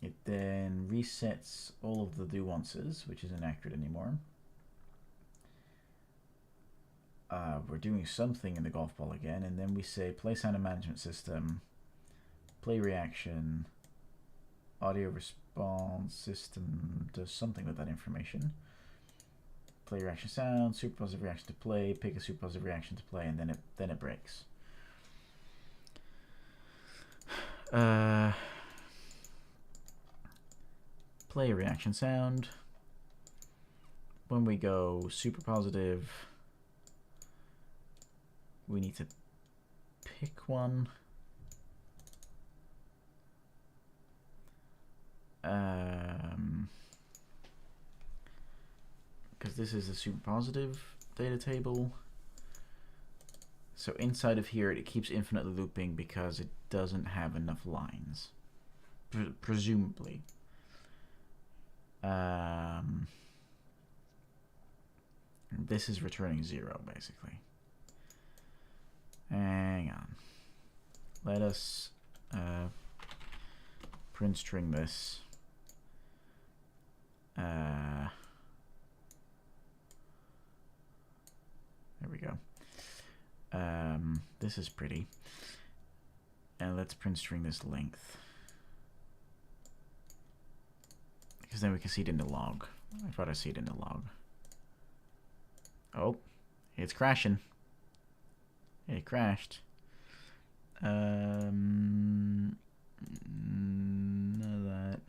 It then resets all of the do onces, which isn't accurate anymore. we're doing something in the golf ball again, and then we say play sound and management system, play reaction, audio response system does something with that information. Play reaction sound, super positive reaction to play, pick a super positive reaction to play, and then it breaks. Play reaction sound. When we go super positive, we need to pick one. Because this is a super positive data table. So inside of here, it keeps infinitely looping because it doesn't have enough lines, presumably. This is returning 0, basically. Hang on. Let us print string this. There we go. This is pretty. And let's print string this length. Because then we can see it in the log. I thought I see it in the log. Oh, it's crashing. It crashed. None of that.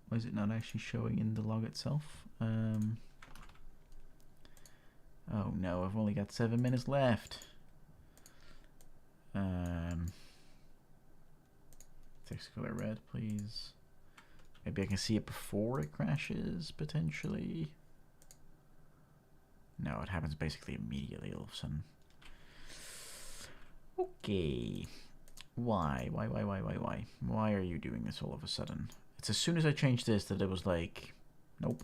Why is it not actually showing in the log itself? Oh no, I've only got 7 minutes left. Text color red, please. Maybe I can see it before it crashes, potentially. No, it happens basically immediately all of a sudden. Okay. Why? Why are you doing this all of a sudden? It's as soon as I changed this that it was like, nope.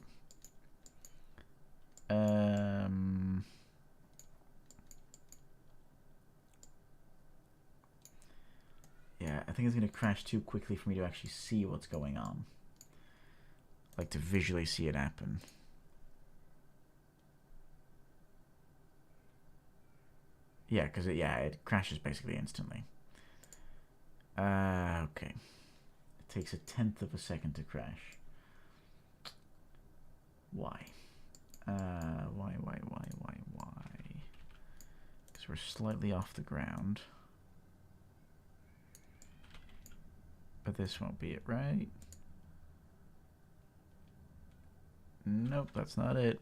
Yeah, I think it's going to crash too quickly for me to actually see what's going on. Like to visually see it happen. Yeah, because it crashes basically instantly. Okay. It takes 1/10 of a second to crash. Why? Why? Because we're slightly off the ground. But this won't be it, right? Nope, that's not it.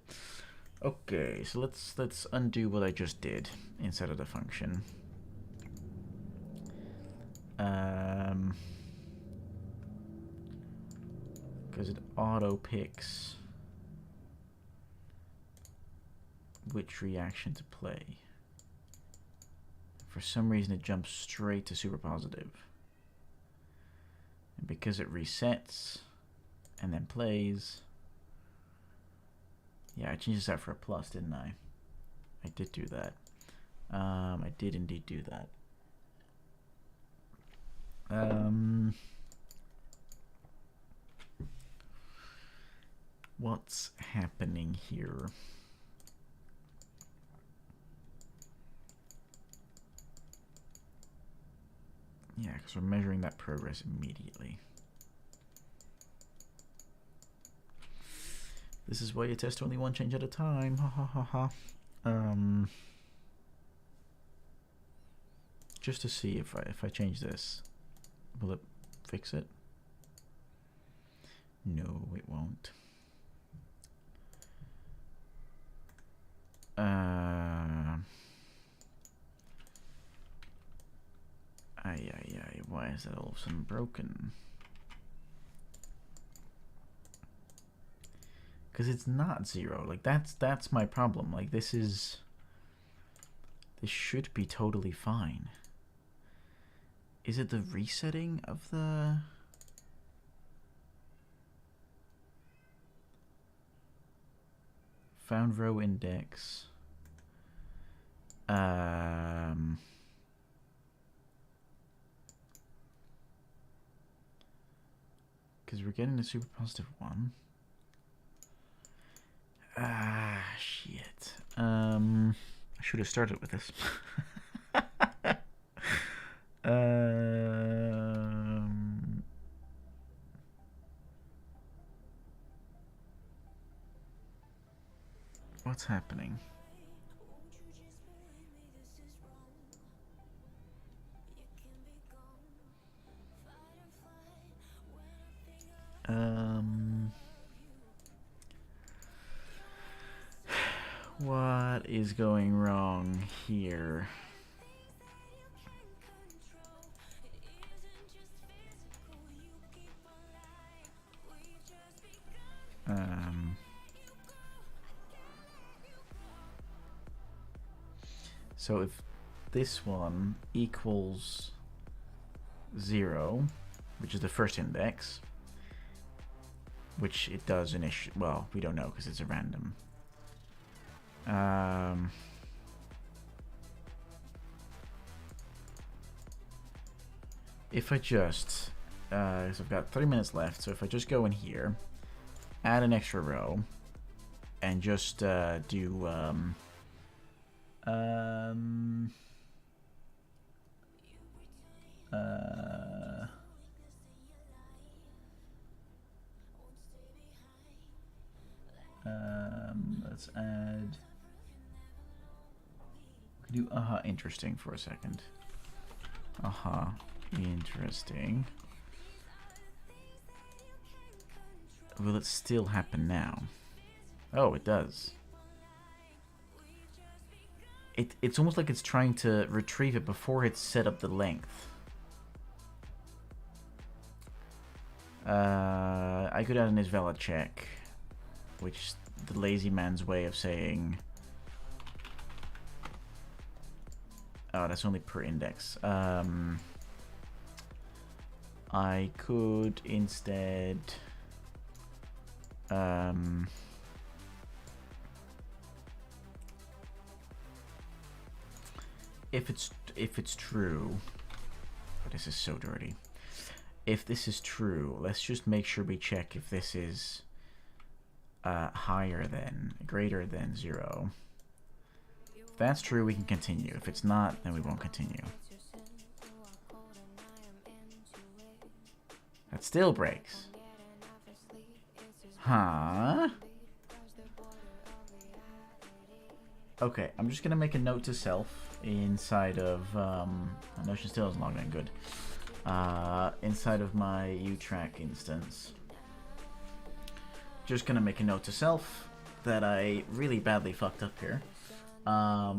Okay, so let's undo what I just did inside of the function. Because it auto picks which reaction to play. For some reason, it jumps straight to super positive. And because it resets and then plays. Yeah, I changed that for a plus, didn't I? I did do that. I did indeed do that. What's happening here? Yeah, because we're measuring that progress immediately. This is why you test only one change at a time. Ha ha ha ha. Just to see if I change this, will it fix it? No, it won't. Why is that all of a sudden broken? Because it's not 0. Like that's my problem. Like this should be totally fine. Is it the resetting of the found row index? Because we're getting a super positive 1. Ah, shit. I should have started with this. What's happening? What is going wrong here? So if this one equals 0, which is the first index, which it does initially, well, we don't know because it's a random. If I just, so I've got 3 minutes left, so if I just go in here, add an extra row, and just do let's add, we can do interesting for a second. Interesting. Will it still happen now? Oh, it does. It's almost like it's trying to retrieve it before it's set up the length. I could add an isvalid check, which is the lazy man's way of saying, oh, that's only per index. I could instead if it's true, oh, this is so dirty. If this is true, let's just make sure we check if this is greater than 0. If that's true, we can continue. If it's not, then we won't continue. That still breaks. Huh? Okay, I'm just gonna make a note to self inside of Notion still isn't logged in good. Inside of my U-Track instance. Just gonna make a note to self that I really badly fucked up here. How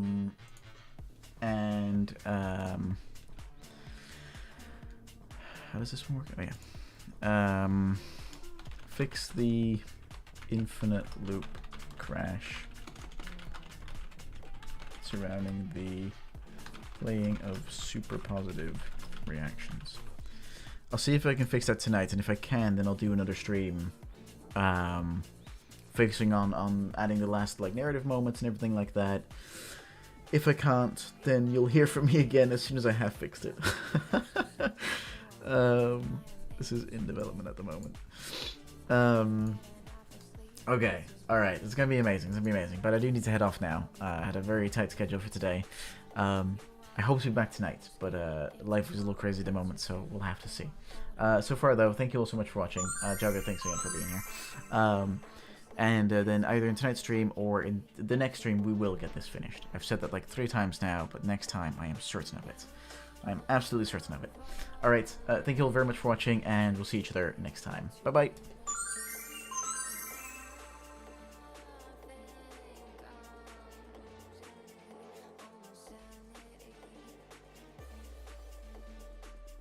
does this one work? Oh yeah. Fix the infinite loop crash surrounding the playing of super positive reactions. I'll see if I can fix that tonight, and if I can, then I'll do another stream focusing on adding the last like narrative moments and everything like that. If I can't, then you'll hear from me again as soon as I have fixed it. This is in development at the moment. Okay, alright, it's gonna be amazing, but I do need to head off now. I had a very tight schedule for today. I hope to be back tonight, but life is a little crazy at the moment, so we'll have to see. So far though, thank you all so much for watching. Jogger, thanks again for being here. And then either in tonight's stream or in the next stream, we will get this finished. I've said that like 3 times now, but next time I am certain of it. I'm absolutely certain of it. Alright, thank you all very much for watching, and we'll see each other next time. Bye-bye.